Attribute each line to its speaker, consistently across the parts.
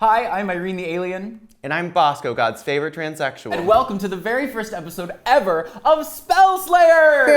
Speaker 1: Hi, I'm Irene the Alien.
Speaker 2: And I'm Bosco, God's favorite transsexual.
Speaker 1: And welcome to the very first episode ever of Spell Slayers!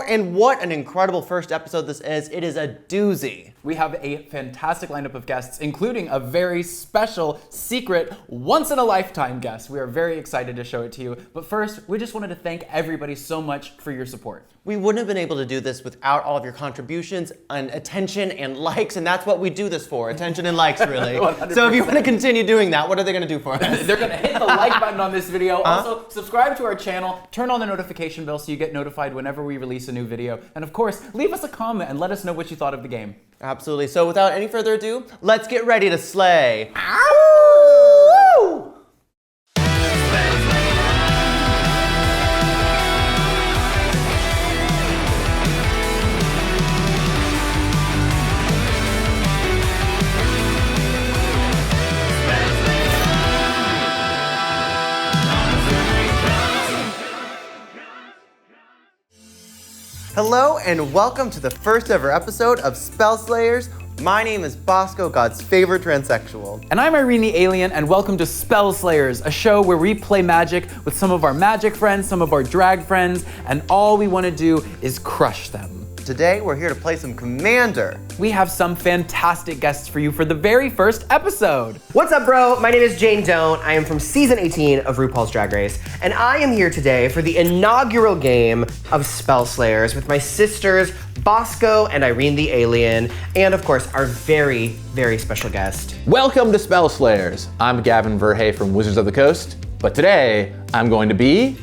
Speaker 2: And what an incredible first episode this is. It is a doozy.
Speaker 1: We have a fantastic lineup of guests, including a very special, secret, once-in-a-lifetime guest. We are very excited to show it to you. But first, we just wanted to thank everybody so much for your support.
Speaker 2: We wouldn't have been able to do this without all of your contributions and attention and likes, and that's what we do this for, attention and likes, really. 100%. So if you want to continue doing that, what are they going to do for us?
Speaker 1: They're going to hit the like button on this video. Also, subscribe to our channel, turn on the notification bell so you get notified whenever we release a new video. And of course, leave us a comment and let us know what you thought of the game.
Speaker 2: Absolutely. So without any further ado, let's get ready to slay. Ow! Hello and welcome to the first ever episode of Spell Slayers. My name is Bosco, God's favorite transsexual.
Speaker 1: And I'm Irene the Alien, and welcome to Spell Slayers, a show where we play magic with some of our magic friends, some of our drag friends, and all we want to do is crush them.
Speaker 2: Today, we're here to play some Commander.
Speaker 1: We have some fantastic guests for you for the very first episode.
Speaker 3: What's up, bro? My name is Jane Doan. I am from season 18 of RuPaul's Drag Race, and I am here today for the inaugural game of Spell Slayers with my sisters, Bosco and Irene the Alien, and of course, our very, very special guest.
Speaker 4: Welcome to Spell Slayers. I'm Gavin Verhey from Wizards of the Coast, but today I'm going to be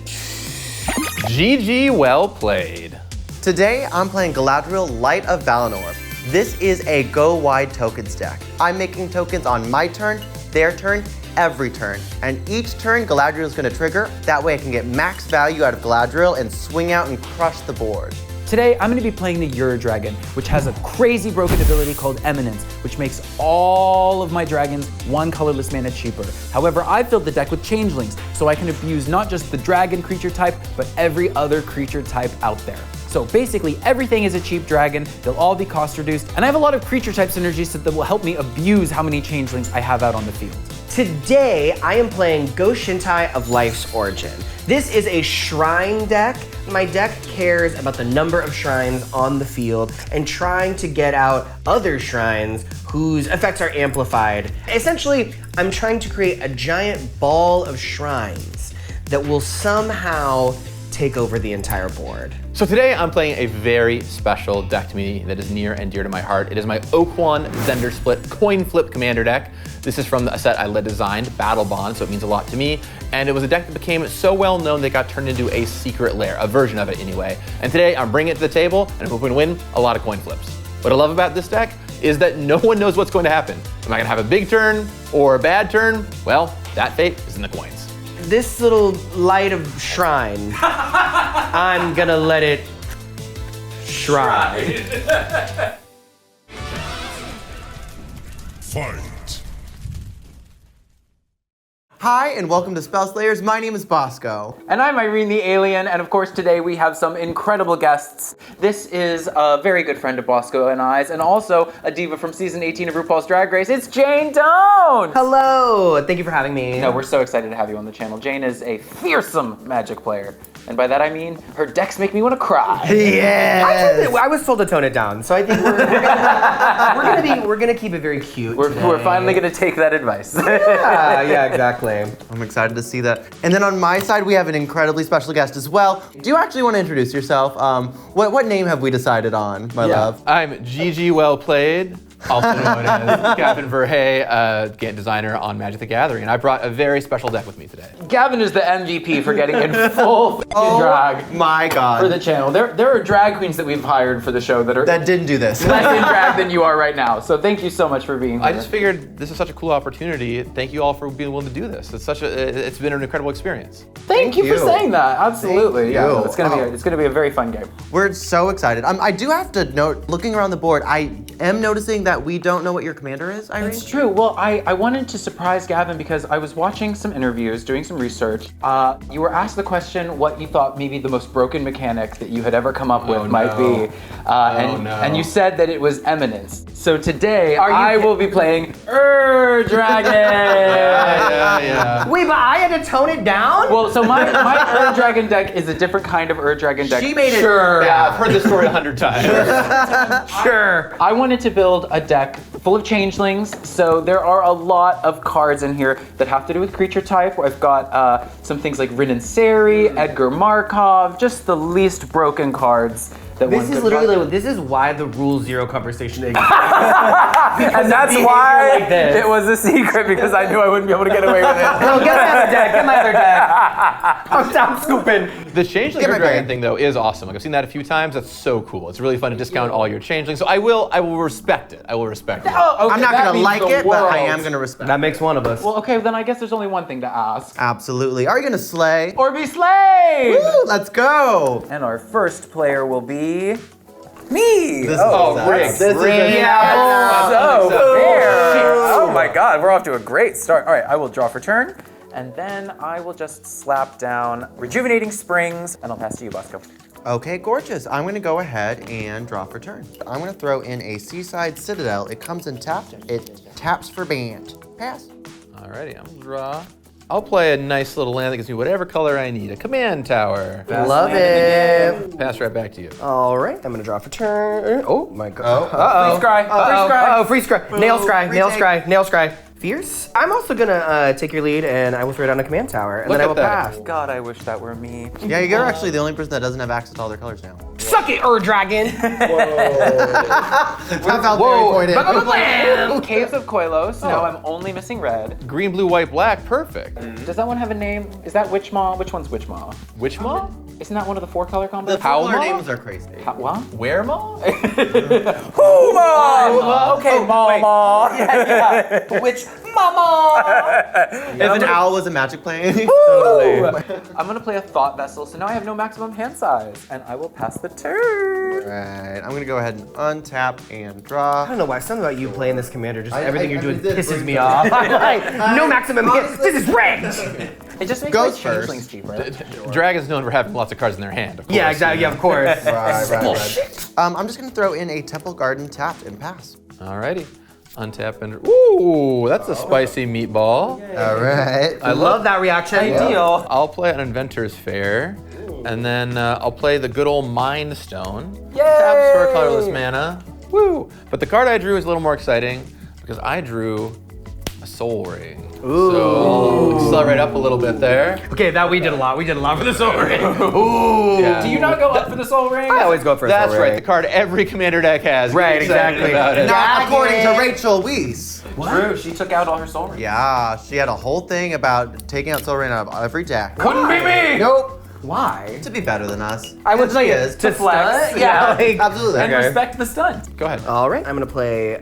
Speaker 4: Gigi well played.
Speaker 2: Today, I'm playing Galadriel, Light of Valinor. This is a go-wide tokens deck. I'm making tokens on my turn, their turn, every turn. And each turn, Galadriel is going to trigger. That way I can get max value out of Galadriel and swing out and crush the board.
Speaker 1: Today, I'm going to be playing the Dragon, which has a crazy broken ability called Eminence, which makes all of my dragons one colorless mana cheaper. However, I filled the deck with changelings, so I can abuse not just the dragon creature type, but every other creature type out there. So basically, everything is a cheap dragon, they'll all be cost reduced, and I have a lot of creature type synergies that will help me abuse how many changelings I have out on the field.
Speaker 3: Today, I am playing Go Shintai of Life's Origin. This is a shrine deck. My deck cares about the number of shrines on the field and trying to get out other shrines whose effects are amplified. Essentially, I'm trying to create a giant ball of shrines that will somehow take over the entire board.
Speaker 4: So today I'm playing a very special deck to me that is near and dear to my heart. It is my Oakwon Zender Split Coin Flip Commander deck. This is from a set I designed, Battle Bond, so it means a lot to me. And it was a deck that became so well known that it got turned into a secret lair, a version of it anyway. And today I'm bringing it to the table and hoping to win a lot of coin flips. What I love about this deck is that no one knows what's going to happen. Am I gonna have a big turn or a bad turn? Well, that fate is in the coins.
Speaker 3: This little light of shrine, I'm gonna let it shrine.
Speaker 5: Fight.
Speaker 2: Hi, and welcome to Spell Slayers. My name is Bosco.
Speaker 1: And I'm Irene the Alien, and of course today we have some incredible guests. This is a very good friend of Bosco and I's, and also a diva from season 18 of RuPaul's Drag Race. It's Jane Doan!
Speaker 3: Hello, thank you for having me.
Speaker 1: No, we're so excited to have you on the channel. Jane is a fearsome magic player. And by that I mean, her decks make me want to cry.
Speaker 3: Yeah. I was told to tone it down, so I think we're gonna keep it very cute.
Speaker 1: We're finally gonna take that advice.
Speaker 3: Yeah, exactly.
Speaker 2: I'm excited to see that. And then on my side, we have an incredibly special guest as well. Do you actually want to introduce yourself? What name have we decided on, my love?
Speaker 4: I'm Gigi well played, also known as Gavin Verhey, game designer on Magic the Gathering. And I brought a very special deck with me today.
Speaker 1: Gavin is the MVP for getting in full drag.
Speaker 2: My God.
Speaker 1: For the channel. There are drag queens that we've hired for the show that
Speaker 2: didn't do this.
Speaker 1: less in drag than you are right now. So thank you so much for being here.
Speaker 4: I just figured this is such a cool opportunity. Thank you all for being willing to do this. It's been an incredible experience.
Speaker 1: Thank you for saying that. Absolutely.
Speaker 2: Thank
Speaker 1: Yeah,
Speaker 2: you.
Speaker 1: it's gonna be a very fun game.
Speaker 2: We're so excited. I do have to note, looking around the board, I am noticing that that we don't know what your commander is, Irene?
Speaker 1: It's true. Well, I wanted to surprise Gavin because I was watching some interviews, doing some research. You were asked the question what you thought maybe the most broken mechanic that you had ever come up with might be. And you said that it was Eminence. So today, I will be playing Dragon.
Speaker 4: Yeah.
Speaker 3: Wait, but I had to tone it down?
Speaker 1: Well, so my Dragon deck is a different kind of Dragon deck.
Speaker 3: She made it.
Speaker 1: Sure.
Speaker 4: Yeah, I've heard this story 100 times.
Speaker 3: Sure.
Speaker 1: I wanted to build a deck full of changelings, so there are a lot of cards in here that have to do with creature type. I've got some things like Rinenseri, Edgar Markov, just the least broken cards.
Speaker 3: This is literally, this is why the Rule Zero conversation exists.
Speaker 1: And that's why it was a secret, because I knew I wouldn't be able to get away with it.
Speaker 3: No, get my other deck, get my other deck. I'm down scooping.
Speaker 4: The changeling dragon thing though is awesome. Like I've seen that a few times. That's so cool. It's really fun to discount all your changelings. So I will respect it. I will respect it.
Speaker 1: Oh, okay,
Speaker 2: I'm not
Speaker 1: that
Speaker 2: gonna
Speaker 1: means
Speaker 2: like
Speaker 1: the
Speaker 2: it, but I
Speaker 1: world.
Speaker 2: am gonna respect
Speaker 3: That makes one of us.
Speaker 1: Well, okay, then I guess there's only one thing to ask.
Speaker 2: Absolutely. Are you gonna slay?
Speaker 1: Or be slayed!
Speaker 2: Woo, let's go.
Speaker 1: And our first player will be me.
Speaker 2: This
Speaker 4: rigged.
Speaker 1: So fair. Oh my God, we're off to a great start. All right, I will draw for turn, and then I will just slap down Rejuvenating Springs, and I'll pass to you, Bosco.
Speaker 2: Okay, gorgeous. I'm gonna go ahead and draw for turn. I'm gonna throw in a Seaside Citadel. It comes in tapped. It taps for band. Pass.
Speaker 4: Alrighty, I'm gonna draw. I'll play a nice little land that gives me whatever color I need. A command tower.
Speaker 3: Love it.
Speaker 4: Pass right back to you.
Speaker 3: All right, I'm gonna draw for turn. Oh my God.
Speaker 1: Freeze scry. Freeze scry.
Speaker 3: Freeze scry. Nail scry. Nail
Speaker 2: Retake.
Speaker 3: scry. Nail scry. Fierce. I'm also gonna take your lead, and I will throw down a command tower, and
Speaker 4: Look
Speaker 3: then I
Speaker 4: at
Speaker 3: will
Speaker 4: that.
Speaker 3: pass.
Speaker 1: God, I wish that were me.
Speaker 2: Yeah, you're actually the only person that doesn't have access to all their colors now.
Speaker 3: Suck it, Dragon.
Speaker 2: Tap out very pointed.
Speaker 1: Caves of Koilos. No, I'm only missing red.
Speaker 4: Green, blue, white, black. Perfect.
Speaker 1: Does that one have a name? Is that Witch Maw? Which one's Witch Maw?
Speaker 4: Which maw?
Speaker 1: Isn't that one of the 4 color combos?
Speaker 2: The
Speaker 4: How
Speaker 2: color
Speaker 4: Maw?
Speaker 2: names are crazy.
Speaker 1: What?
Speaker 4: Where maw?
Speaker 1: Who Maw? Okay, Maw. Yeah. Witch Mama.
Speaker 2: If an owl was a magic plane.
Speaker 1: I'm gonna play a Thought Vessel, so now I have no maximum hand size, and I will pass the turn.
Speaker 2: Right, I'm gonna go ahead and untap and
Speaker 3: I
Speaker 2: draw.
Speaker 3: don't know why. Something about you playing this commander, just
Speaker 2: I-
Speaker 3: everything
Speaker 2: I-
Speaker 3: you're doing
Speaker 2: I did
Speaker 3: pisses
Speaker 2: bring
Speaker 3: me
Speaker 2: some-
Speaker 3: off. I'm like, no maximum hit. This is rigged.
Speaker 1: It just makes
Speaker 2: Goes
Speaker 1: my changelings cheaper.
Speaker 4: Dragons known for having lots of cards in their hand. Of course.
Speaker 3: Yeah, exactly. Yeah, of course.
Speaker 2: Right. I'm just gonna throw in a Temple Garden tapped and pass.
Speaker 4: Alrighty. Untap and ooh, that's a spicy meatball.
Speaker 2: All right.
Speaker 3: I love that reaction.
Speaker 1: Ideal.
Speaker 4: I'll play an Inventor's Fair, and then I'll play the good old Mind Stone.
Speaker 1: Yay!
Speaker 4: Taps for a colorless mana. Woo! But the card I drew is a little more exciting because I drew a Soul Ring. Ooh. So accelerate up a little bit there.
Speaker 3: Okay, that we did a lot. We did a lot for the Soul Ring.
Speaker 4: Ooh. Yeah.
Speaker 1: Do you not go up for the Soul Ring?
Speaker 3: I always go for a
Speaker 4: That's
Speaker 3: Soul
Speaker 4: right.
Speaker 3: Ring.
Speaker 4: The card every commander deck has.
Speaker 3: Right,
Speaker 4: Get excited
Speaker 3: exactly.
Speaker 4: about it.
Speaker 2: Not according to Rachel Weisz.
Speaker 1: True, she took out all her Soul Rings.
Speaker 2: Yeah, she had a whole thing about taking out Soul Ring out of every deck.
Speaker 1: Couldn't be me!
Speaker 2: Nope.
Speaker 3: Why?
Speaker 2: To be better than us.
Speaker 1: I would
Speaker 2: And
Speaker 1: like
Speaker 2: she
Speaker 1: it
Speaker 2: is.
Speaker 1: to flex.
Speaker 3: stunt?
Speaker 1: Yeah.
Speaker 3: Like-
Speaker 2: Absolutely.
Speaker 1: And
Speaker 3: Okay.
Speaker 1: respect the stunt.
Speaker 4: Go ahead.
Speaker 3: All right, I'm gonna play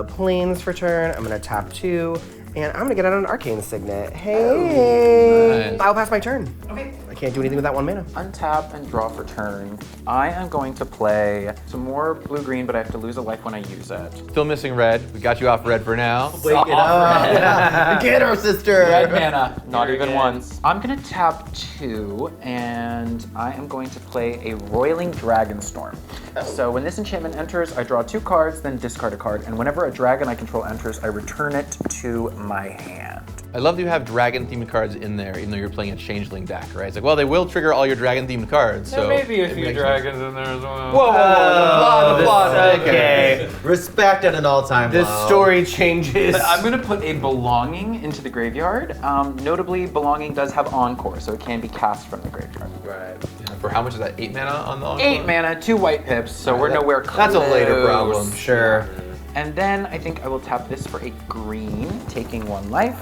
Speaker 3: Plains for turn. I'm gonna tap 2, and I'm gonna get out an Arcane Signet. Hey!
Speaker 4: Nice.
Speaker 3: I'll pass my turn.
Speaker 1: Okay.
Speaker 3: I can't do anything with that 1 mana.
Speaker 1: Untap and draw for turn. I am going to play some more blue-green, but I have to lose a life when I use it.
Speaker 4: Still missing red. We got you off red for now.
Speaker 2: Wake it up. Get her, sister.
Speaker 1: Red mana, not even once. I'm gonna tap 2, and I am going to play a Roiling Dragonstorm. So when this enchantment enters, I draw 2 cards, then discard a card, and whenever a dragon I control enters, I return it to my hand.
Speaker 4: I love that you have dragon-themed cards in there, even though you're playing a changeling deck, right? It's like, well, they will trigger all your dragon-themed cards. So
Speaker 1: maybe a
Speaker 4: it
Speaker 1: few
Speaker 4: makes
Speaker 1: dragons in there as well.
Speaker 4: Whoa, applause.
Speaker 3: Okay.
Speaker 2: Respect at an all-time low.
Speaker 3: The story changes.
Speaker 1: I'm gonna put a Belonging into the graveyard. Notably, Belonging does have Encore, so it can be cast from the graveyard.
Speaker 4: Right. Yeah, for how much is that? 8 mana on the
Speaker 1: 8 mana, 2 white pips, so we're nowhere close.
Speaker 4: That's a later problem.
Speaker 3: Sure.
Speaker 1: And then I think I will tap this for a green, taking 1 life.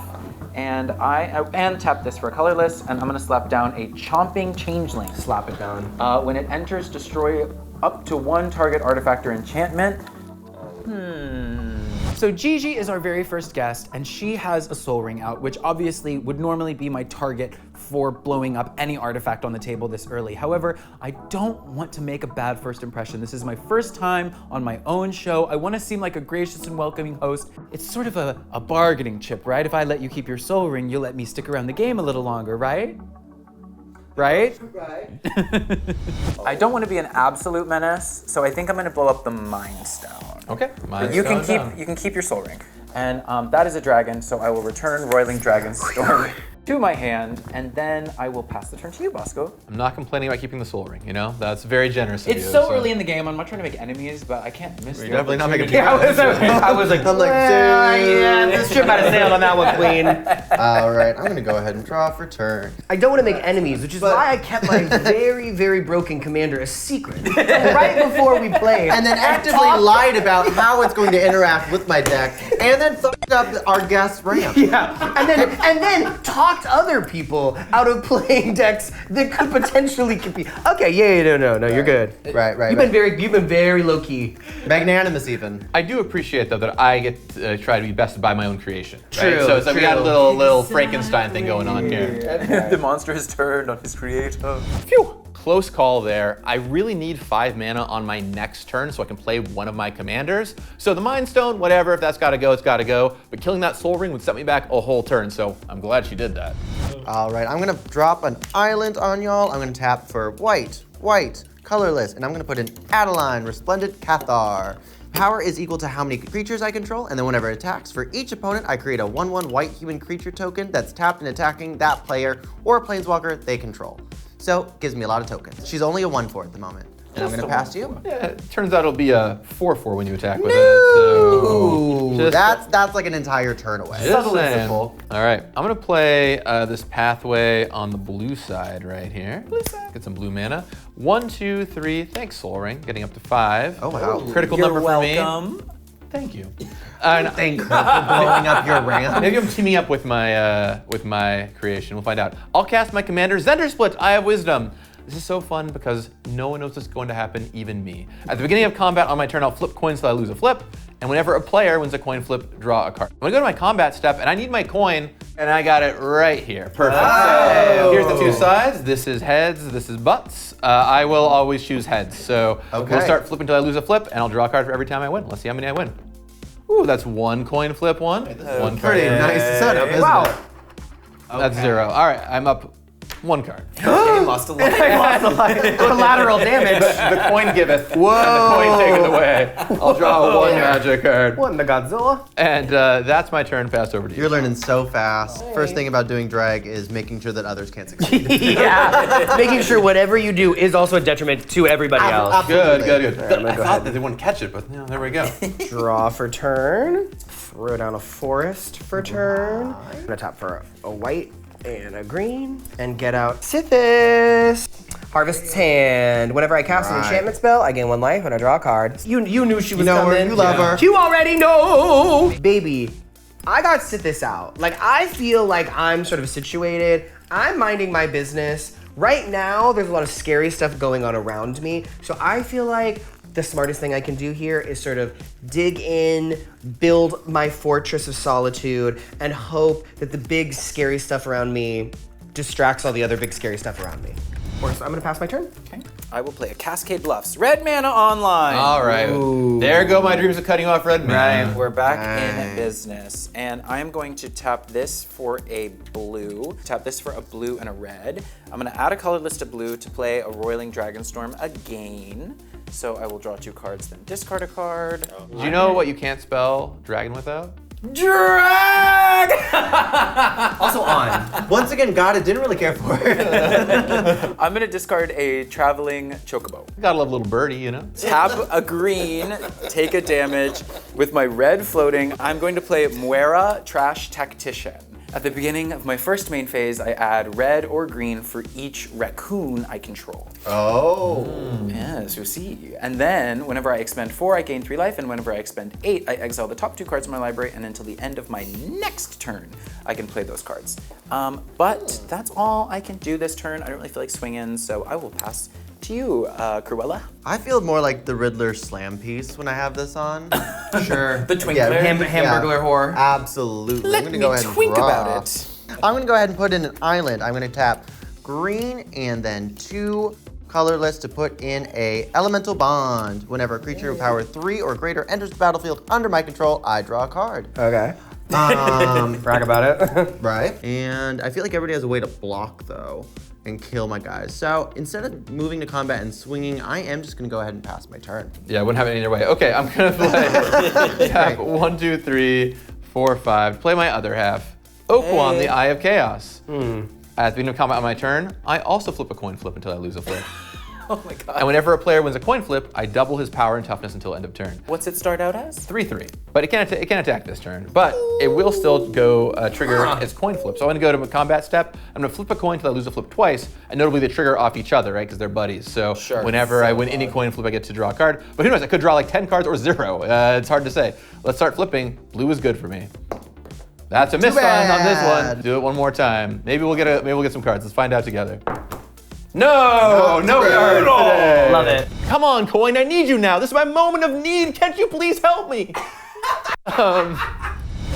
Speaker 1: And and tap this for a colorless, and I'm gonna slap down a Chomping Changeling.
Speaker 3: Slap it down.
Speaker 1: When it enters, destroy up to 1 target artifact or enchantment. So Gigi is our very first guest, and she has a soul ring out, which obviously would normally be my target for blowing up any artifact on the table this early. However, I don't want to make a bad first impression. This is my first time on my own show. I want to seem like a gracious and welcoming host. It's sort of a bargaining chip, right? If I let you keep your soul ring, you'll let me stick around the game a little longer, right? Right? I don't want to be an absolute menace, so I think I'm going to blow up the Mind Stone.
Speaker 4: Okay.
Speaker 1: You can keep your soul ring. And that is a dragon, so I will return Roiling Dragon's Storm to my hand, and then I will pass the turn to you, Bosco.
Speaker 4: I'm not complaining about keeping the soul ring, you know? That's very generous of you.
Speaker 1: It's so early in the game, I'm not trying to make enemies, but I can't miss the
Speaker 4: definitely not making
Speaker 1: opportunity.
Speaker 3: I was like, yeah, this ship might have sailed on that one, Queen.
Speaker 2: All right, I'm gonna go ahead and draw for turn.
Speaker 3: I don't want to make enemies, which is why I kept my very, very broken commander a secret. Right before we played.
Speaker 2: And then actively lied about how it's going to interact with my deck, and then fucked up our guest ramp.
Speaker 3: Yeah, and then talked other people out of playing decks that could potentially compete. Okay, no, you're good.
Speaker 2: Right.
Speaker 3: You've been very low key.
Speaker 2: Magnanimous even.
Speaker 4: I do appreciate, though, that I get to try to be bested by my own creation. Right?
Speaker 3: True,
Speaker 4: So we got a
Speaker 3: true.
Speaker 4: little Frankenstein thing going on here.
Speaker 1: The monster has turned on his creator.
Speaker 4: Phew! Close call there. I really need 5 mana on my next turn so I can play one of my commanders. So the Mind Stone, whatever, if that's gotta go, it's gotta go. But killing that Soul Ring would set me back a whole turn, so I'm glad she did that.
Speaker 2: All right, I'm gonna drop an island on y'all. I'm gonna tap for white, colorless, and I'm gonna put an Adeline, Resplendent Cathar. Power is equal to how many creatures I control, and then whenever it attacks, for each opponent, I create a 1/1 white human creature token that's tapped and attacking that player or planeswalker they control. So, gives me a lot of tokens. She's only a 1/4 at the moment. And I'm gonna pass to you.
Speaker 4: Yeah, it turns out it'll be a 4/4 when you attack with it. So just
Speaker 2: That's like an entire turn away.
Speaker 4: Subtle and simple. All right, I'm gonna play this pathway on the blue side right here. Get some blue mana. 1, 2, 3. Thanks, Soul Ring. Getting up to 5.
Speaker 2: Oh, wow.
Speaker 4: Critical
Speaker 1: You're
Speaker 4: number for me.
Speaker 1: welcome.
Speaker 4: Thank you.
Speaker 2: Thank you for blowing up your ramp.
Speaker 4: Maybe I'm teaming up with my creation. We'll find out. I'll cast my commander, Zender Split, Eye of Wisdom. This is so fun because no one knows what's going to happen, even me. At the beginning of combat on my turn, I'll flip coins so I lose a flip. And whenever a player wins a coin flip, draw a card. I'm gonna go to my combat step and I need my coin, and I got it right here. Perfect. So here's the 2 sides. This is heads, this is butts. I will always choose heads. So we'll start flipping until I lose a flip, and I'll draw a card for every time I win. Let's see how many I win. Ooh, that's 1 coin flip, 1. One card.
Speaker 2: Pretty nice setup, isn't it?
Speaker 4: That's 0. All right, I'm up 1 card.
Speaker 1: Lost a life.
Speaker 3: Collateral damage.
Speaker 4: The coin giveth, and the coin taketh away. I'll draw 1 magic card.
Speaker 3: What in the Godzilla?
Speaker 4: And that's my turn. Pass over to you.
Speaker 2: You're learning so fast. First thing about doing drag is making sure that others can't succeed.
Speaker 3: Yeah, making sure whatever you do is also a detriment to everybody else.
Speaker 4: Good.
Speaker 3: gonna
Speaker 4: I thought that they wouldn't catch it, but there we go.
Speaker 3: Draw for turn. Throw down a forest for turn. I'm gonna tap for a white and a green, and get out Sithis. Harvest's Hand. Whenever I cast an enchantment spell, I gain 1 life when I draw a card. You knew she was
Speaker 2: know her,
Speaker 3: coming.
Speaker 2: you love her.
Speaker 3: You already know! Baby, I got Sithis out. Like, I feel like I'm sort of situated. I'm minding my business. Right now, there's a lot of scary stuff going on around me, so I feel like the smartest thing I can do here is sort of dig in, build my fortress of solitude, and hope that the big scary stuff around me distracts all the other big scary stuff around me. So I'm gonna pass my turn.
Speaker 1: Okay. I will play a Cascade Bluffs. Red mana online.
Speaker 4: All right. There go my dreams of cutting off red mana.
Speaker 1: Right, we're back in business. And I am going to tap this for a blue, tap this for a blue and a red. I'm gonna add a colorless to blue to play a Roiling Dragonstorm again. So I will draw 2 cards, then discard a card.
Speaker 4: Do you know what you can't spell dragon without?
Speaker 1: Drag!
Speaker 3: Also on.
Speaker 2: Once again, God, it didn't really care for it.
Speaker 1: I'm gonna discard a Traveling Chocobo.
Speaker 4: Gotta love little birdie, you know?
Speaker 1: Tap a green, take a damage. With my red floating, I'm going to play Muera Trash Tactician. At the beginning of my first main phase, I add red or green for each raccoon I control.
Speaker 2: Oh.
Speaker 1: Yes, you see. And then, whenever I expend 4, I gain 3 life, and whenever I expend 8, I exile the top 2 cards in my library, and until the end of my next turn, I can play those cards. But that's all I can do this turn. I don't really feel like swinging, so I will pass to you, Cruella.
Speaker 2: I feel more like the Riddler slam piece when I have this on.
Speaker 3: Sure.
Speaker 1: The twink
Speaker 2: Yeah,
Speaker 1: player.
Speaker 3: Hamburglar whore.
Speaker 2: Absolutely.
Speaker 1: Let
Speaker 2: I'm gonna
Speaker 1: me
Speaker 2: go ahead and
Speaker 1: twink
Speaker 2: draw.
Speaker 1: about it.
Speaker 2: I'm gonna go ahead and put in an island. I'm gonna tap green and then 2 colorless to put in a elemental bond. Whenever a creature of power 3 or greater enters the battlefield under my control, I draw a card.
Speaker 3: Okay. Brag about it.
Speaker 2: Right. And I feel like everybody has a way to block though and kill my guys. So instead of moving to combat and swinging, I am just gonna go ahead and pass my turn.
Speaker 4: Yeah, I wouldn't have it either way. Okay, I'm gonna play tap 1, 2, 3, 4, 5. Play my other half. Oakwon, the Eye of Chaos. At the beginning of combat on my turn, I also flip a coin flip until I lose a flip.
Speaker 1: Oh my god.
Speaker 4: And whenever a player wins a coin flip, I double his power and toughness until end of turn.
Speaker 1: What's it start out as?
Speaker 4: 3/3. But it can't attack this turn. But it will still go trigger its coin flip. So I'm gonna go to a combat step. I'm gonna flip a coin until I lose a flip twice, and notably they trigger off each other, right? Because they're buddies. So whenever I win any coin flip, I get to draw a card. But who knows? I could draw like 10 cards or 0. It's hard to say. Let's start flipping. Blue is good for me. That's a miss on this one. Do it one more time. Maybe we'll get some cards. Let's find out together. No cards today.
Speaker 3: Love it.
Speaker 4: Come on, coin, I need you now. This is my moment of need. Can't you please help me?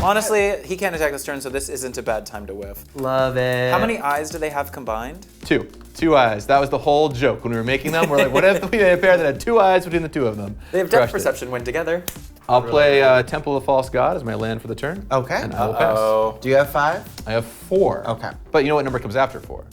Speaker 1: Honestly, he can't attack this turn, so this isn't a bad time to whiff.
Speaker 3: Love it.
Speaker 1: How many eyes do they have combined?
Speaker 4: 2 eyes. That was the whole joke when we were making them. We're like, what if we made a pair that had 2 eyes between the 2 of them?
Speaker 1: They have depth perception when together.
Speaker 4: I'll play Temple of False God as my land for the turn.
Speaker 2: Okay.
Speaker 4: And I will pass.
Speaker 2: Do you have 5?
Speaker 4: I have 4.
Speaker 2: Okay.
Speaker 4: But you know what number comes after 4?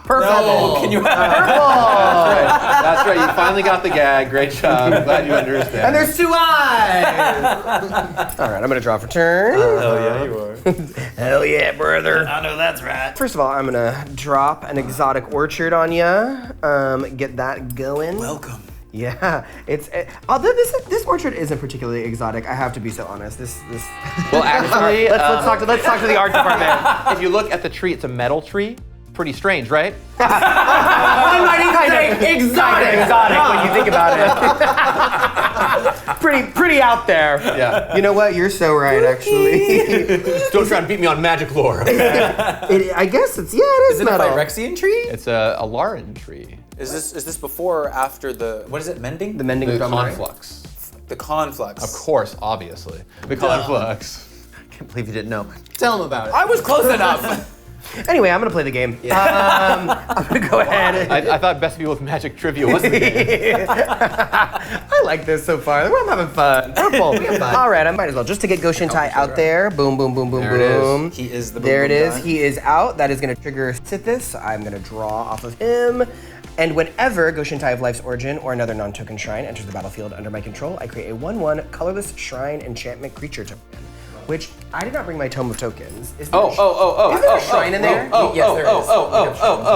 Speaker 3: Purple.
Speaker 1: No, can you
Speaker 3: Purple.
Speaker 4: That's right. You finally got the gag. Great job. I'm glad you understand.
Speaker 3: And there's 2 eyes. All right, I'm gonna draw for turn.
Speaker 1: Hell yeah, you are.
Speaker 3: Hell yeah, brother.
Speaker 1: I know that's right.
Speaker 3: First of all, I'm gonna drop an exotic orchard on ya. Get that going.
Speaker 1: Welcome.
Speaker 3: Yeah, although this orchard isn't particularly exotic. I have to be so honest. This.
Speaker 4: Well, actually,
Speaker 3: let's talk to the art department.
Speaker 4: if you look at the tree, it's a metal tree. Pretty strange, right?
Speaker 3: I'm not even saying exotic when you think about it. pretty out there.
Speaker 4: Yeah.
Speaker 3: You know what? You're so right, actually.
Speaker 4: Don't try and beat me on magic lore.
Speaker 3: I guess it is
Speaker 1: Is it
Speaker 3: metal.
Speaker 1: a Phyrexian tree?
Speaker 4: It's a Lauren tree.
Speaker 1: Is this before or after the, what is it, mending?
Speaker 3: The mending
Speaker 4: The
Speaker 3: drum, right?
Speaker 4: conflux.
Speaker 1: The conflux.
Speaker 4: Of course, obviously. The conflux.
Speaker 2: I can't believe you didn't know. Tell them about it.
Speaker 1: I was close enough.
Speaker 3: Anyway, I'm gonna play the game. I'm gonna go ahead.
Speaker 4: I thought best people with magic trivia was the game.
Speaker 3: I like this so far. I'm having fun. Purple. All right, I might as well. Just to get Goshintai out there. Boom, boom, boom, boom,
Speaker 4: There it is.
Speaker 3: boom.
Speaker 1: He is the
Speaker 3: There it
Speaker 1: boom
Speaker 3: is.
Speaker 1: guy.
Speaker 3: He is out. That is gonna trigger Sithis. So I'm gonna draw off of him. And whenever Goshintai of Life's Origin or another non-token shrine enters the battlefield under my control, I create a 1/1 colorless shrine enchantment creature token. Which I did not bring my Tome of Tokens. Is there a shrine in there?
Speaker 1: Yes, there is.
Speaker 2: Do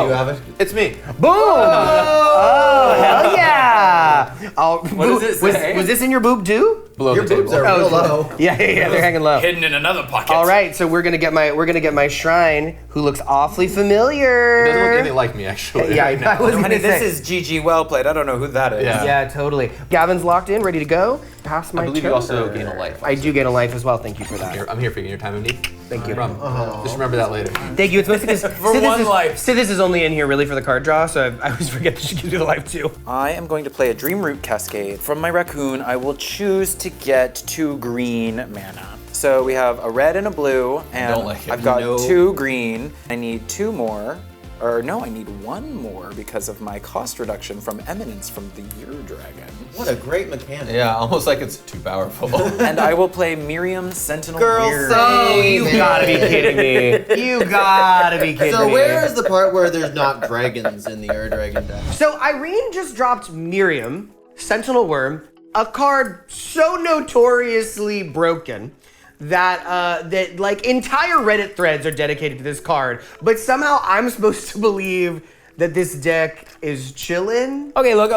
Speaker 2: you have it?
Speaker 4: It's me.
Speaker 3: Boom! Oh, hell yeah!
Speaker 1: What does it say?
Speaker 3: Was this in your boob too?
Speaker 4: Below
Speaker 2: Your
Speaker 4: the
Speaker 2: boobs
Speaker 4: table.
Speaker 2: are real low.
Speaker 3: Yeah, they're hanging low.
Speaker 1: Hidden in another pocket.
Speaker 3: All right, so we're gonna get my shrine, who looks awfully familiar.
Speaker 4: It doesn't look anything like me, actually.
Speaker 3: Yeah,
Speaker 4: right now.
Speaker 3: I was
Speaker 1: Honey,
Speaker 3: gonna say.
Speaker 1: this is Gigi well played. I don't know who that is.
Speaker 4: Yeah.
Speaker 3: Yeah, totally. Gavin's locked in, ready to go. Pass my
Speaker 4: I believe
Speaker 3: turn.
Speaker 4: you also gain a life.
Speaker 3: I do gain a life as well. Thank you for that.
Speaker 4: I'm here for you in your time of need.
Speaker 3: Thank you.
Speaker 4: Just remember that later.
Speaker 3: Thank you. It's mostly because
Speaker 1: one life.
Speaker 3: Sithis is only in here really for the card draw, so I always forget that she gives you the life too.
Speaker 1: I am going to play a Dream Root Cascade. From my raccoon, I will choose to get 2 green mana. So we have a red and a blue, and
Speaker 4: don't like it.
Speaker 1: I've got
Speaker 2: No.
Speaker 1: 2 green. I need 2 more. Or no, I need 1 more because of my cost reduction from Eminence from the Year Dragon.
Speaker 2: What a great mechanic.
Speaker 4: Yeah, almost like it's too powerful.
Speaker 1: And I will play Miriam Sentinel
Speaker 2: Girl,
Speaker 1: Weird.
Speaker 3: Oh, you gotta be kidding me. You gotta be kidding
Speaker 2: So
Speaker 3: me.
Speaker 2: where is the part where there's not dragons in the Air Dragon deck?
Speaker 3: So Irene just dropped Miriam, Sentinel Worm, a card so notoriously broken that that like entire Reddit threads are dedicated to this card, but somehow I'm supposed to believe that this deck is chillin'.
Speaker 1: Okay, look.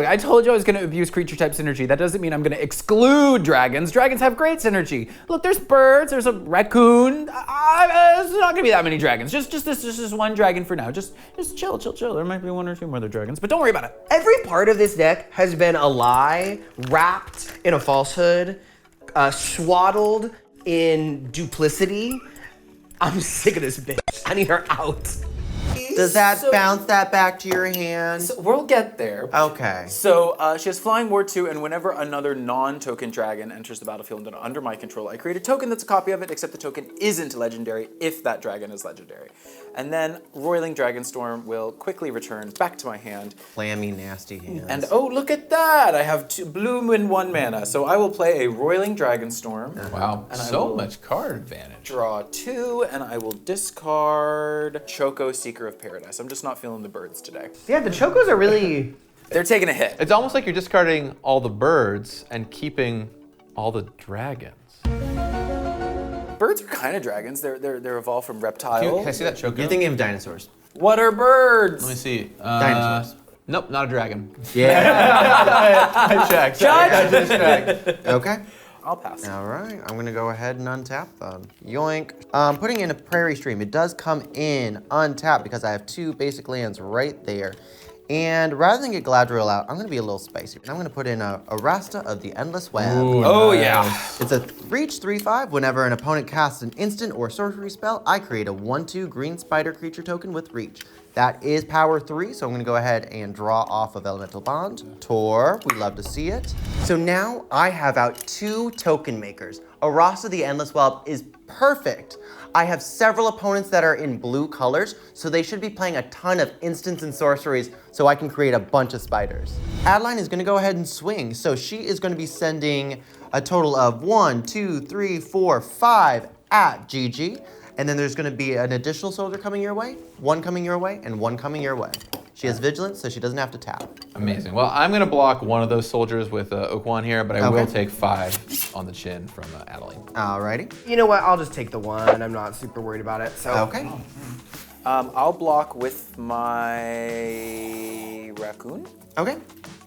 Speaker 1: I told you I was going to abuse creature type synergy. That doesn't mean I'm going to exclude dragons. Dragons have great synergy. Look, there's birds, there's a raccoon. There's not going to be that many dragons. Just this one dragon for now. Just chill. There might be 1 or 2 more other dragons, but don't worry about it.
Speaker 3: Every part of this deck has been a lie, wrapped in a falsehood, swaddled in duplicity. I'm sick of this bitch. I need her out.
Speaker 2: Does that bounce that back to your hand?
Speaker 1: So we'll get there.
Speaker 2: Okay.
Speaker 1: So she has Flying Ward 2, and whenever another non-token dragon enters the battlefield and under my control, I create a token that's a copy of it, except the token isn't legendary if that dragon is legendary. And then Roiling Dragonstorm will quickly return back to my hand.
Speaker 2: Clammy, nasty hands.
Speaker 1: And oh, look at that! I have 2 blue and 1 mana. So I will play a Roiling Dragonstorm.
Speaker 4: Wow,
Speaker 1: And I
Speaker 4: so
Speaker 1: will
Speaker 4: much card advantage.
Speaker 1: Draw 2, and I will discard Choco, Seeker of Paradise. I'm just not feeling the birds today.
Speaker 3: Yeah, the Chocos are really...
Speaker 1: They're taking a hit.
Speaker 4: It's almost like you're discarding all the birds and keeping all the dragons.
Speaker 1: Birds are kind of dragons. They're evolved from reptiles.
Speaker 4: Can I see that Choco?
Speaker 2: You're thinking of dinosaurs.
Speaker 1: What are birds?
Speaker 4: Let me see.
Speaker 2: Dinosaurs.
Speaker 4: Nope, not a dragon.
Speaker 2: Yeah.
Speaker 4: I checked. I just checked.
Speaker 2: Okay.
Speaker 1: I'll pass.
Speaker 2: All right, I'm gonna go ahead and untap them. Yoink. Putting in a Prairie Stream. It does come in untapped because I have 2 basic lands right there. And rather than get Galadriel out, I'm gonna be a little spicy. I'm gonna put in a Rasta of the Endless Web.
Speaker 4: Ooh,
Speaker 1: Oh,
Speaker 4: nice.
Speaker 1: yeah.
Speaker 2: It's a reach 3/5. Whenever an opponent casts an instant or sorcery spell, I create a 1/2 green spider creature token with reach. That is power 3, so I'm gonna go ahead and draw off of Elemental Bond. Tor, we love to see it. So now I have out 2 token makers. A Rasta of the Endless Web is perfect. I have several opponents that are in blue colors, so they should be playing a ton of instants and sorceries so I can create a bunch of spiders. Adeline is gonna go ahead and swing, so she is gonna be sending a total of 1, 2, 3, 4, 5 at Gigi. And then there's gonna be an additional soldier coming your way, 1 coming your way, and 1 coming your way. She has vigilance, so she doesn't have to tap.
Speaker 4: Amazing. Well, I'm gonna block one of those soldiers with Oakwand here, but I will
Speaker 2: Okay.
Speaker 4: take 5 on the chin from Adeline.
Speaker 2: Alrighty.
Speaker 3: You know what? I'll just take the 1. I'm not super worried about it. So.
Speaker 2: Okay.
Speaker 1: I'll block with my raccoon.
Speaker 2: Okay.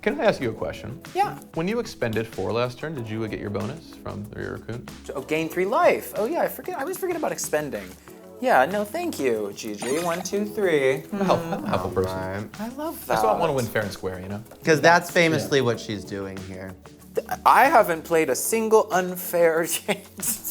Speaker 4: Can I ask you a question?
Speaker 1: Yeah.
Speaker 4: When you expended 4 last turn, did you get your bonus from your raccoon?
Speaker 1: Oh, gain 3 life. Oh yeah, I always forget about expending. Yeah, no, thank you, Gigi. 1, 2, 3.
Speaker 4: Helpful person.
Speaker 2: Alright.
Speaker 1: I love
Speaker 4: I
Speaker 1: that.
Speaker 4: still want to win fair and square, you know?
Speaker 2: Because that's famously what she's doing here.
Speaker 1: I haven't played a single unfair chance.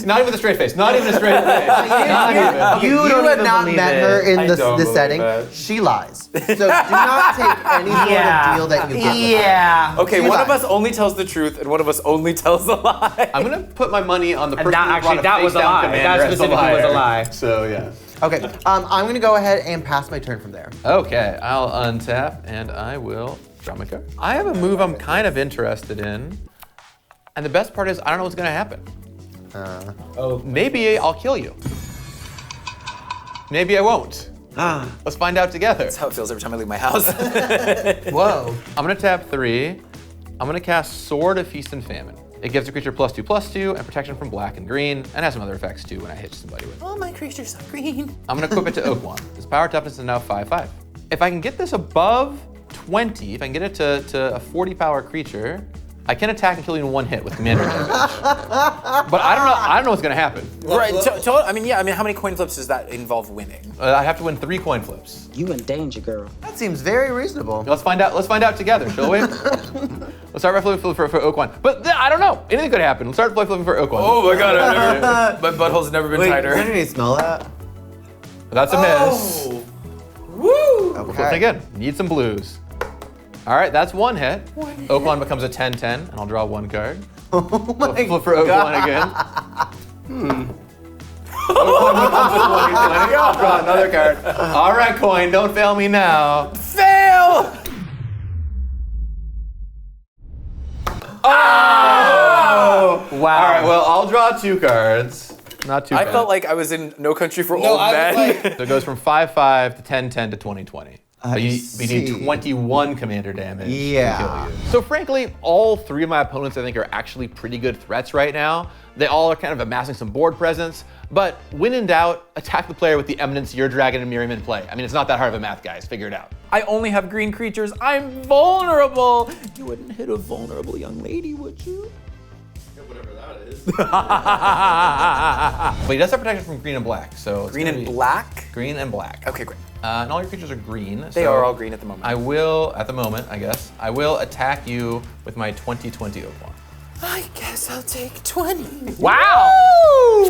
Speaker 4: Not even a straight face. Not even a straight face. Not even.
Speaker 2: You
Speaker 3: don't
Speaker 2: have
Speaker 3: even
Speaker 2: not
Speaker 3: believe
Speaker 2: met
Speaker 3: it.
Speaker 2: her in
Speaker 1: I
Speaker 2: this
Speaker 1: don't believe
Speaker 2: setting.
Speaker 1: it.
Speaker 2: She lies. So do not take any sort of deal that you get with her.
Speaker 3: Yeah.
Speaker 1: Okay,
Speaker 2: She
Speaker 1: one of
Speaker 2: lies.
Speaker 1: us only tells the truth, and one of us only tells a lie.
Speaker 4: I'm gonna put my money on the person
Speaker 3: that
Speaker 4: who
Speaker 3: actually-
Speaker 4: brought
Speaker 3: that was a
Speaker 4: face-down
Speaker 3: lie.
Speaker 4: commander
Speaker 3: That
Speaker 4: as the
Speaker 3: specifically was a
Speaker 4: liar.
Speaker 3: lie.
Speaker 4: So yeah.
Speaker 2: Okay, I'm gonna go ahead and pass my turn from there.
Speaker 4: Okay, I'll untap and I will draw my card. I have a move I'm kind of interested in, and the best part is I don't know what's gonna happen. Maybe I'll kill you. Maybe I won't. Let's find out together.
Speaker 1: That's how it feels every time I leave my house.
Speaker 3: Whoa.
Speaker 4: I'm gonna tap 3. I'm gonna cast Sword of Feast and Famine. It gives a creature +2/+2 and protection from black and green, and has some other effects too when I hit somebody with it.
Speaker 1: All my creatures are green.
Speaker 4: I'm gonna equip it to Oakwand. Its power toughness is now 5/5. If I can get this above 20, if I can get it to a 40 power creature, I can attack and kill you in 1 hit with commander damage. But I don't know what's gonna happen.
Speaker 1: Right. I mean, how many coin flips does that involve winning?
Speaker 4: I have to win 3 coin flips.
Speaker 5: You in danger, girl.
Speaker 2: That seems very reasonable.
Speaker 4: Let's find out together, shall we? Let's start by flipping for Oakwand. But I don't know. Anything could happen. Let's start by flipping for Oakwand.
Speaker 1: Oh my god, my butthole's never been
Speaker 2: Wait,
Speaker 1: tighter.
Speaker 2: does anybody smell that?
Speaker 4: That's a miss.
Speaker 1: Woo!
Speaker 4: We'll flip it again. Need some blues. All right, that's 1 hit. Oakwand becomes a 10/10, and I'll draw 1 card.
Speaker 2: Oh my
Speaker 4: Flip for Oakwand again. Oakwand becomes a 20/20. I'll draw another card. All right, coin, don't fail me now.
Speaker 1: Fail!
Speaker 4: Oh!
Speaker 3: Wow.
Speaker 4: All right, well, I'll draw 2 cards. Not too
Speaker 1: I
Speaker 4: bad.
Speaker 1: felt like I was in No Country for Old Men.
Speaker 4: So it goes from 5/5 to 10/10 to 20/20. But you
Speaker 2: see.
Speaker 4: need 21 commander damage
Speaker 2: Yeah.
Speaker 4: to kill you. So frankly, all 3 of my opponents I think are actually pretty good threats right now. They all are kind of amassing some board presence. But when in doubt, attack the player with the Eminence, your dragon, and Miriam in play. I mean, it's not that hard of a math, guys. Figure it out.
Speaker 1: I only have green creatures. I'm vulnerable. You wouldn't hit a vulnerable young lady, would you?
Speaker 4: Whatever that is. But he does have protection from green and black. So it's
Speaker 1: Green
Speaker 4: gonna
Speaker 1: and
Speaker 4: be
Speaker 1: black?
Speaker 4: Green and black.
Speaker 1: Okay, great.
Speaker 4: And all your creatures are green.
Speaker 1: They
Speaker 4: so
Speaker 1: are all green at the moment.
Speaker 4: I will, at the moment, I guess, I will attack you with my 20/20 Oakwand.
Speaker 1: I guess I'll take 20.
Speaker 3: Wow.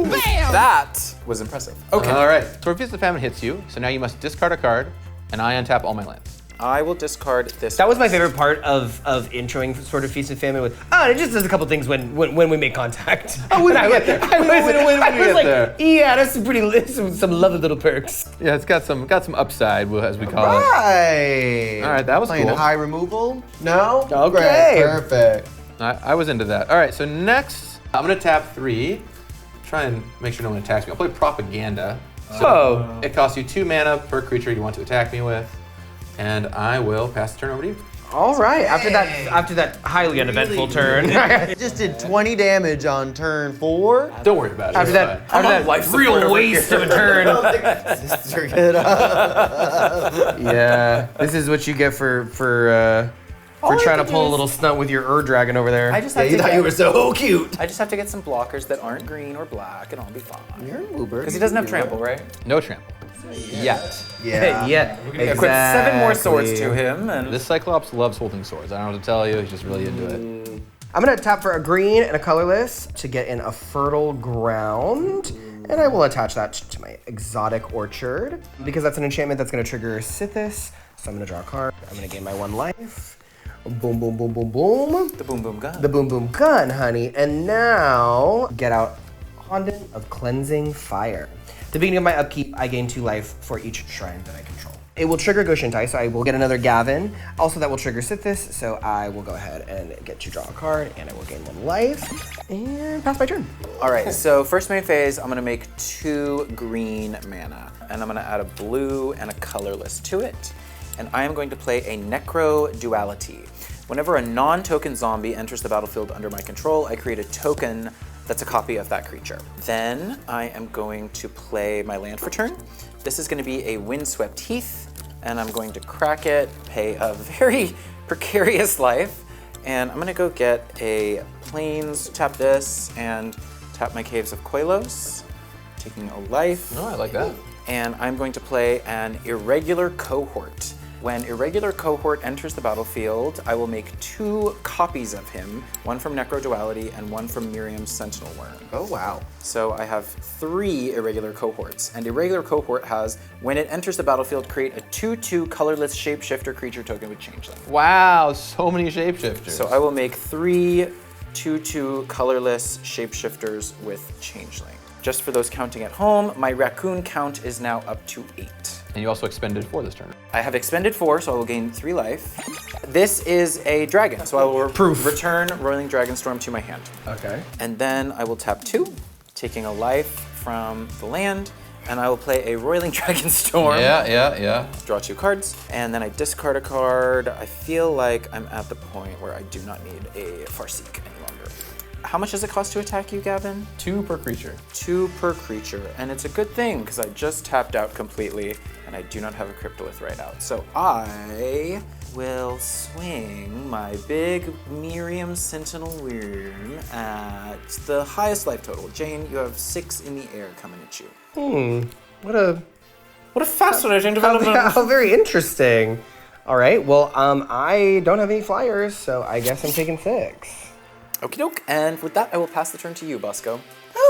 Speaker 1: Bam! That was impressive. Okay.
Speaker 4: All right. Torpedoes the Famine hits you, so now you must discard a card, and I untap all my lands.
Speaker 1: I will discard this.
Speaker 3: That was my favorite part of introing sort of Feast and Famine with, it just does a couple things when we make contact.
Speaker 4: Oh, when we get there.
Speaker 3: I was like,
Speaker 4: there.
Speaker 3: yeah, that's some lovely little perks.
Speaker 4: Yeah, it's got some upside, as we call it.
Speaker 2: Right.
Speaker 4: All right, that was
Speaker 2: Playing
Speaker 4: cool.
Speaker 2: high removal? No?
Speaker 3: Okay.
Speaker 2: Great, perfect.
Speaker 4: I was into that. All right, so next, I'm gonna tap 3. Try and make sure no one attacks me. I'll play Propaganda. So it costs you 2 mana per creature you want to attack me with. And I will pass the turn over to you.
Speaker 3: All right, after that highly uneventful turn.
Speaker 2: Just did 20 damage on turn 4.
Speaker 4: Don't worry about it.
Speaker 3: After that real waste of a turn. Yeah, this is what you get for trying to pull a little stunt with your Dragon over there.
Speaker 1: I just have to
Speaker 2: You thought you were so cute.
Speaker 1: I just have to get some blockers that aren't green or black, and I'll be fine.
Speaker 2: You're an Uber.
Speaker 1: Because he doesn't have trample, right?
Speaker 4: No trample. Yet.
Speaker 2: Yeah.
Speaker 3: Yeah,
Speaker 1: Equip 7 more swords to him, and
Speaker 4: This Cyclops loves holding swords. I don't know what to tell you. He's just really into it.
Speaker 3: I'm gonna tap for a green and a colorless to get in a fertile ground. And I will attach that to my exotic orchard because that's an enchantment that's gonna trigger Sithis. So I'm gonna draw a card. I'm gonna gain my 1 life. Boom, boom, boom, boom, boom.
Speaker 1: the boom boom gun.
Speaker 3: The boom, boom gun, honey. And now get out Honden of Cleansing Fire. At the beginning of my upkeep, I gain 2 life for each shrine that I control. It will trigger Goshintai, so I will get another Gavin. Also, that will trigger Sithis, so I will go ahead and get you draw a card, and I will gain 1 life, and pass my turn.
Speaker 1: All right, so first main phase, I'm gonna make 2 green mana, and I'm gonna add a blue and a colorless to it. And I am going to play a Necro Duality. Whenever a non-token zombie enters the battlefield under my control, I create a token that's a copy of that creature. Then I am going to play my land for turn. This is gonna be a Windswept Heath, and I'm going to crack it, pay a very precarious life, and I'm gonna go get a Plains, tap this, and tap my Caves of Koilos, taking a life.
Speaker 4: Oh, I like that.
Speaker 1: And I'm going to play an Irregular Cohort. When Irregular Cohort enters the battlefield, I will make 2 copies of him, one from Necro Duality and one from Miriam's Sentinel Worm.
Speaker 2: Oh, wow.
Speaker 1: So I have 3 Irregular Cohorts, and Irregular Cohort has, when it enters the battlefield, create a 2/2 colorless shapeshifter creature token with Changeling.
Speaker 4: Wow, so many shapeshifters.
Speaker 1: So I will make 3 2/2 colorless shapeshifters with Changeling. Just for those counting at home, my raccoon count is now up to 8.
Speaker 4: And you also expended 4 this turn.
Speaker 1: I have expended 4, so I will gain 3 life. This is a dragon, so I will return Roiling Dragonstorm to my hand.
Speaker 3: Okay.
Speaker 1: And then I will tap 2, taking a life from the land, and I will play a Roiling Dragonstorm.
Speaker 4: Yeah.
Speaker 1: Draw 2 cards, and then I discard a card. I feel like I'm at the point where I do not need a Farseek any longer. How much does it cost to attack you, Gavin?
Speaker 4: 2 per creature.
Speaker 1: 2 per creature, and it's a good thing because I just tapped out completely and I do not have a Cryptolith right out. So I will swing my big Miriam Sentinel Worm at the highest life total. Jane, you have 6 in the air coming at you.
Speaker 3: What a
Speaker 1: fascinating development.
Speaker 3: how very interesting. All right, well, I don't have any flyers, so I guess I'm taking 6.
Speaker 1: Okie doke, and with that, I will pass the turn to you, Bosco.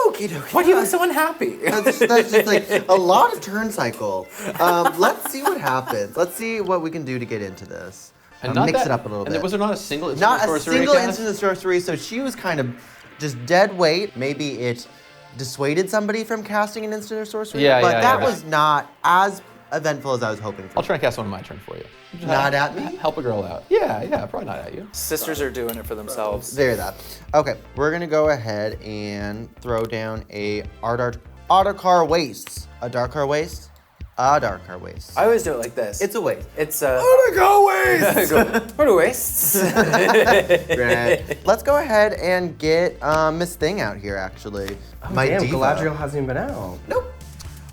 Speaker 2: Okie dokie.
Speaker 1: Why do you look so unhappy?
Speaker 2: That's just like a lot of turn cycle. Let's see what happens. Let's see what we can do to get into this. Mix it up a little bit.
Speaker 4: And was there not a single instant
Speaker 2: Not a
Speaker 4: sorcery
Speaker 2: single
Speaker 4: cast?
Speaker 2: instant sorcery, so she was kind of just dead weight. Maybe it dissuaded somebody from casting an instant or sorcery.
Speaker 4: Yeah,
Speaker 2: but
Speaker 4: yeah,
Speaker 2: that
Speaker 4: yeah.
Speaker 2: was not as eventful as I was hoping for.
Speaker 4: I'll try and cast one on my turn for you.
Speaker 2: Not at me?
Speaker 4: Help a girl out. Yeah, probably not at you.
Speaker 1: Sisters are doing it for themselves.
Speaker 2: There that. Okay, we're gonna go ahead and throw down a Adarkar Wastes. A Darkar Waste? A Darkar Waste.
Speaker 1: I always do it like this.
Speaker 2: It's a waste.
Speaker 1: It's
Speaker 2: Adarkar Waste!
Speaker 1: Where do wastes?
Speaker 2: Right. Let's go ahead and get Miss Thing out here, actually. My
Speaker 3: Damn,
Speaker 2: diva.
Speaker 3: Galadriel hasn't even been out.
Speaker 2: Nope.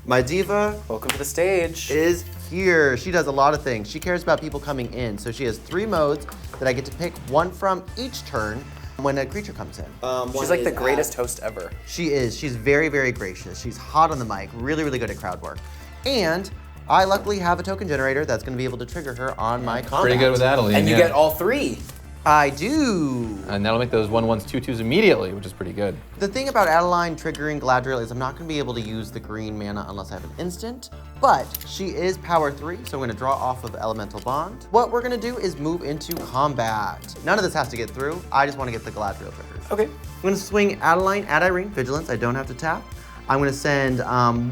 Speaker 2: My diva
Speaker 1: Welcome to the stage.
Speaker 2: is here. She does a lot of things. She cares about people coming in. So she has 3 modes that I get to pick, one from each turn when a creature comes in.
Speaker 1: She's like the greatest host ever.
Speaker 2: She is. She's very, very gracious. She's hot on the mic, really, really good at crowd work. And I luckily have a token generator that's going to be able to trigger her on my combat.
Speaker 4: Pretty good with Adeline.
Speaker 1: And you
Speaker 4: yeah.
Speaker 1: get all 3.
Speaker 2: I do.
Speaker 4: And that'll make those 1/1s 2/2s immediately, which is pretty good.
Speaker 2: The thing about Adeline triggering Galadriel is I'm not going to be able to use the green mana unless I have an instant, but she is power 3, so I'm going to draw off of Elemental Bond. What we're going to do is move into combat. None of this has to get through. I just want to get the Galadriel triggers.
Speaker 1: Okay.
Speaker 2: I'm going to swing Adeline at Irene, Vigilance. I don't have to tap. I'm going to send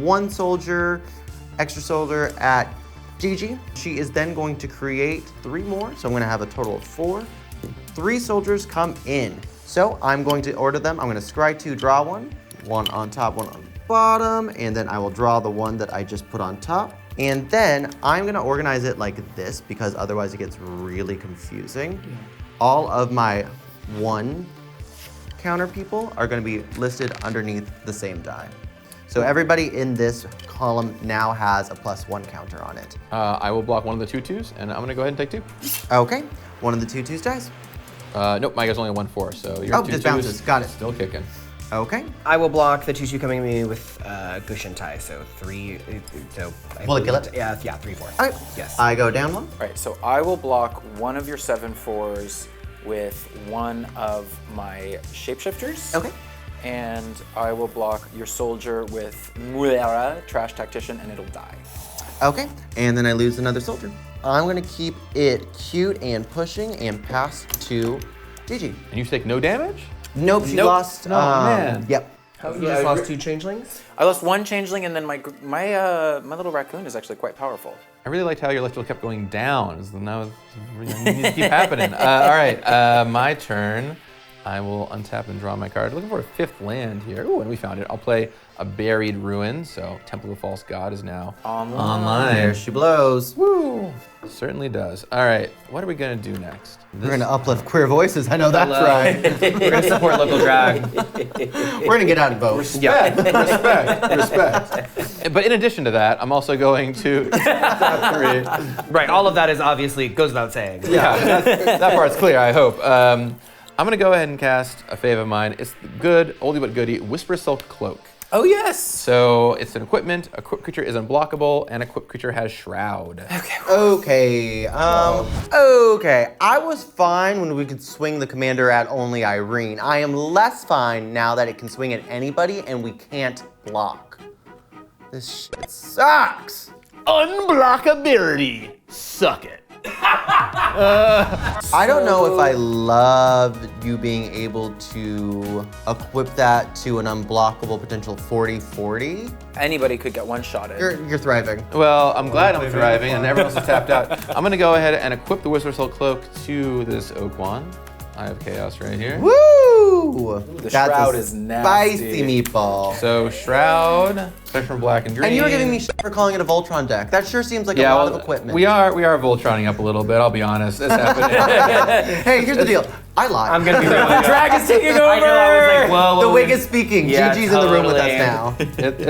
Speaker 2: one soldier, extra soldier at Gigi. She is then going to create 3 more, so I'm going to have a total of 4. 3 soldiers come in. So I'm going to order them. I'm going to scry 2, draw 1. 1 on top, 1 on the bottom, and then I will draw the one that I just put on top. And then I'm going to organize it like this because otherwise it gets really confusing. All of my 1 counter people are going to be listed underneath the same die. So everybody in this column now has a +1 counter on it.
Speaker 4: I will block one of the 2/2s, and I'm going to go ahead and take 2.
Speaker 2: Okay, one of the 2/2s dies.
Speaker 4: Nope, my guy's only a 1/4, so your 2/2s
Speaker 2: this bounces. Got it.
Speaker 4: Still kicking.
Speaker 2: Okay.
Speaker 3: I will block the 2/2 coming at me with Gushintai, so 3. So
Speaker 2: Will it kill it?
Speaker 3: Yeah, 3/4.
Speaker 2: All right.
Speaker 3: Yes.
Speaker 2: I go down 1.
Speaker 1: All right, so I will block one of your 7/4s with one of my shapeshifters.
Speaker 2: Okay.
Speaker 1: And I will block your soldier with Muera, Trash Tactician, and it'll die.
Speaker 2: Okay, and then I lose another soldier. I'm gonna keep it cute and pushing and pass to Gigi.
Speaker 4: And you take no damage?
Speaker 2: Nope, she lost.
Speaker 4: No, man.
Speaker 2: Yep.
Speaker 3: You just lost 2 changelings?
Speaker 1: I lost 1 changeling, and then my little raccoon is actually quite powerful.
Speaker 4: I really liked how your electrical kept going down. Now it needs to keep happening. All right, my turn. I will untap and draw my card. Looking for a 5th land here. Ooh, and we found it. I'll play a Buried Ruin, so Temple of the False God is now online.
Speaker 2: There she blows.
Speaker 4: Woo! Certainly does. All right, what are we gonna do next?
Speaker 2: We're gonna uplift queer voices. I know that's right.
Speaker 3: We're gonna support local drag.
Speaker 2: We're gonna get out and vote.
Speaker 4: Respect. But in addition to that, I'm also going to top 3.
Speaker 3: Right, all of that is obviously goes without saying.
Speaker 4: Yeah, that part's clear, I hope. I'm gonna go ahead and cast a fave of mine. It's the good, oldie but goodie, Whisper Silk Cloak.
Speaker 1: Oh, yes!
Speaker 4: So it's an equipment, equipped creature is unblockable, and equipped creature has Shroud.
Speaker 2: Okay, okay. I was fine when we could swing the commander at only Irene. I am less fine now that it can swing at anybody and we can't block. This shit sucks!
Speaker 4: Unblockability. Suck it.
Speaker 2: I don't know if I love you being able to equip that to an unblockable potential 40/40.
Speaker 1: Anybody could get one-shotted.
Speaker 2: You're thriving.
Speaker 4: Well, I'm glad I'm thriving and everyone else is tapped out. I'm gonna go ahead and equip the Whisper Silk Cloak to this Oak Wand. I have Chaos right here.
Speaker 2: Woo!
Speaker 1: The Shroud is nasty.
Speaker 2: Spicy meatball.
Speaker 4: So Shroud, Spectrum Black and Green.
Speaker 2: And you were giving me shit for calling it a Voltron deck. That sure seems like a lot of equipment.
Speaker 4: We are Voltroning up a little bit, I'll be honest. It's happening.
Speaker 2: Hey, here's the deal. I lied.
Speaker 3: I'm gonna be real.
Speaker 1: The dragon's taking over!
Speaker 3: I know, I was like, whoa.
Speaker 2: The wig is speaking.
Speaker 3: Yeah,
Speaker 2: Gigi's in the room with us
Speaker 3: totally.
Speaker 2: now.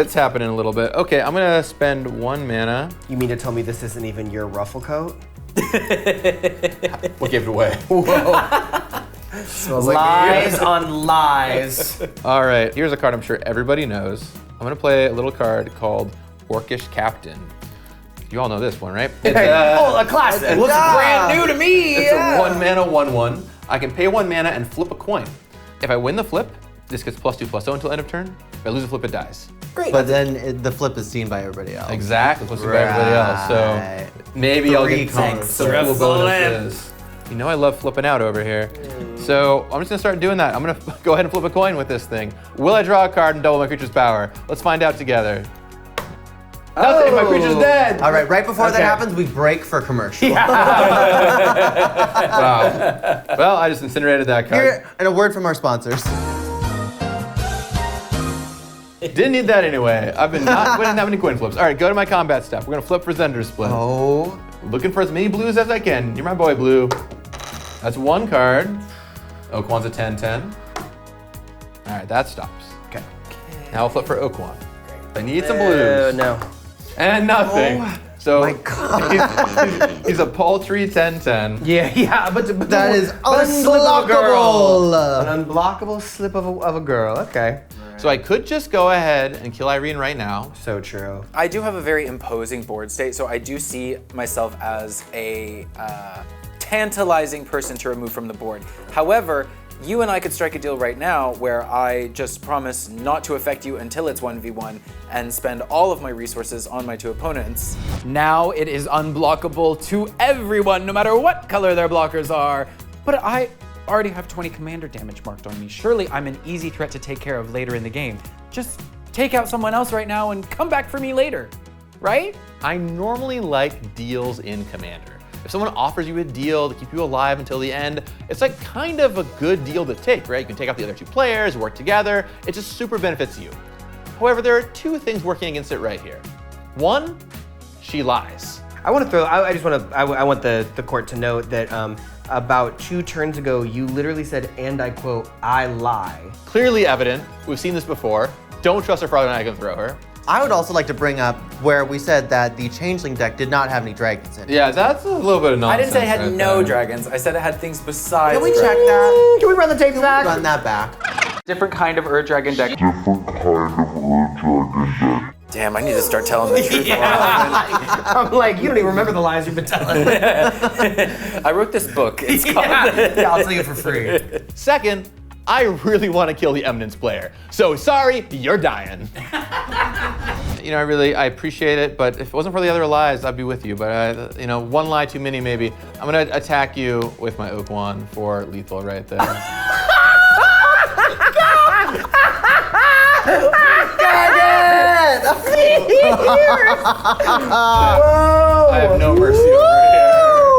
Speaker 4: It's happening a little bit. Okay, I'm gonna spend 1 mana.
Speaker 3: You mean to tell me this isn't even your ruffle coat?
Speaker 4: What gave it away?
Speaker 3: Lies on lies.
Speaker 4: All right, here's a card I'm sure everybody knows. I'm gonna play a little card called Orcish Captain. You all know this one, right? It's,
Speaker 3: A classic.
Speaker 1: Well, it's brand new to me!
Speaker 4: It's a 1 mana 1/1. I can pay 1 mana and flip a coin. If I win the flip, this gets +2/+0 until end of turn. If I lose a flip, it dies.
Speaker 1: Great.
Speaker 2: But then the flip is seen by everybody else.
Speaker 4: Exactly, plus by everybody else.
Speaker 2: Right.
Speaker 4: So maybe I'll get
Speaker 2: 3 colors.
Speaker 4: some cool bonuses. You know I love flipping out over here. So I'm just gonna start doing that. I'm gonna go ahead and flip a coin with this thing. Will I draw a card and double my creature's power? Let's find out together. Nothing, my creature's dead!
Speaker 2: All right, right before that happens, we break for commercial.
Speaker 4: Wow. Well, I just incinerated that card.
Speaker 2: Here, and a word from our sponsors.
Speaker 4: Didn't need that anyway. We didn't have any coin flips. All right, go to my combat stuff. We're gonna flip for Zender Split.
Speaker 2: Oh.
Speaker 4: Looking for as many blues as I can. You're my boy, Blue. That's 1 card. Oakwand's a 10/10. All right, that stops.
Speaker 3: Okay.
Speaker 4: Now I'll flip for Oakwand. I need some blues.
Speaker 3: No.
Speaker 4: And nothing. So
Speaker 2: My God.
Speaker 4: he's a paltry 10/10.
Speaker 3: Yeah, but
Speaker 2: That is
Speaker 3: but a slip of a girl.
Speaker 2: unblockable.
Speaker 3: An unblockable slip of a girl. Okay.
Speaker 4: So I could just go ahead and kill Irene right now.
Speaker 3: So true.
Speaker 1: I do have a very imposing board state, so I do see myself as a tantalizing person to remove from the board. However, you and I could strike a deal right now where I just promise not to affect you until it's 1v1 and spend all of my resources on my 2 opponents. Now it is unblockable to everyone, no matter what color their blockers are. But I already have 20 commander damage marked on me. Surely I'm an easy threat to take care of later in the game. Just take out someone else right now and come back for me later, right?
Speaker 4: I normally like deals in Commander. If someone offers you a deal to keep you alive until the end, it's like kind of a good deal to take, right? You can take out the other 2 players, work together. It just super benefits you. However, there are 2 things working against it right here. 1, she lies.
Speaker 3: I want to throw. I want the court to note that about 2 turns ago, you literally said, and I quote, "I lie."
Speaker 4: Clearly evident. We've seen this before. Don't trust her farther than I can throw her.
Speaker 2: I would also like to bring up where we said that the Changeling deck did not have any dragons in it.
Speaker 4: Yeah, that's a little bit of
Speaker 1: I
Speaker 4: nonsense.
Speaker 1: didn't say it had
Speaker 4: right
Speaker 1: no
Speaker 4: there.
Speaker 1: dragons. I said it had things besides.
Speaker 2: Can we
Speaker 1: dragons.
Speaker 2: check that?
Speaker 3: Can we run the tapes back?
Speaker 2: Run that back.
Speaker 1: Different kind of Dragon deck. Damn, I need to start telling the truth more often.
Speaker 3: I'm like, you don't even remember the lies you've been telling.
Speaker 1: I wrote this book. It's called.
Speaker 3: Yeah, I'll tell you for free.
Speaker 4: Second, I really want to kill the Eminence player. So sorry, you're dying. You know, I appreciate it, but if it wasn't for the other lies, I'd be with you. But you know, 1 lie too many maybe. I'm gonna attack you with my Oak Wand for lethal right there. I have no mercy over here.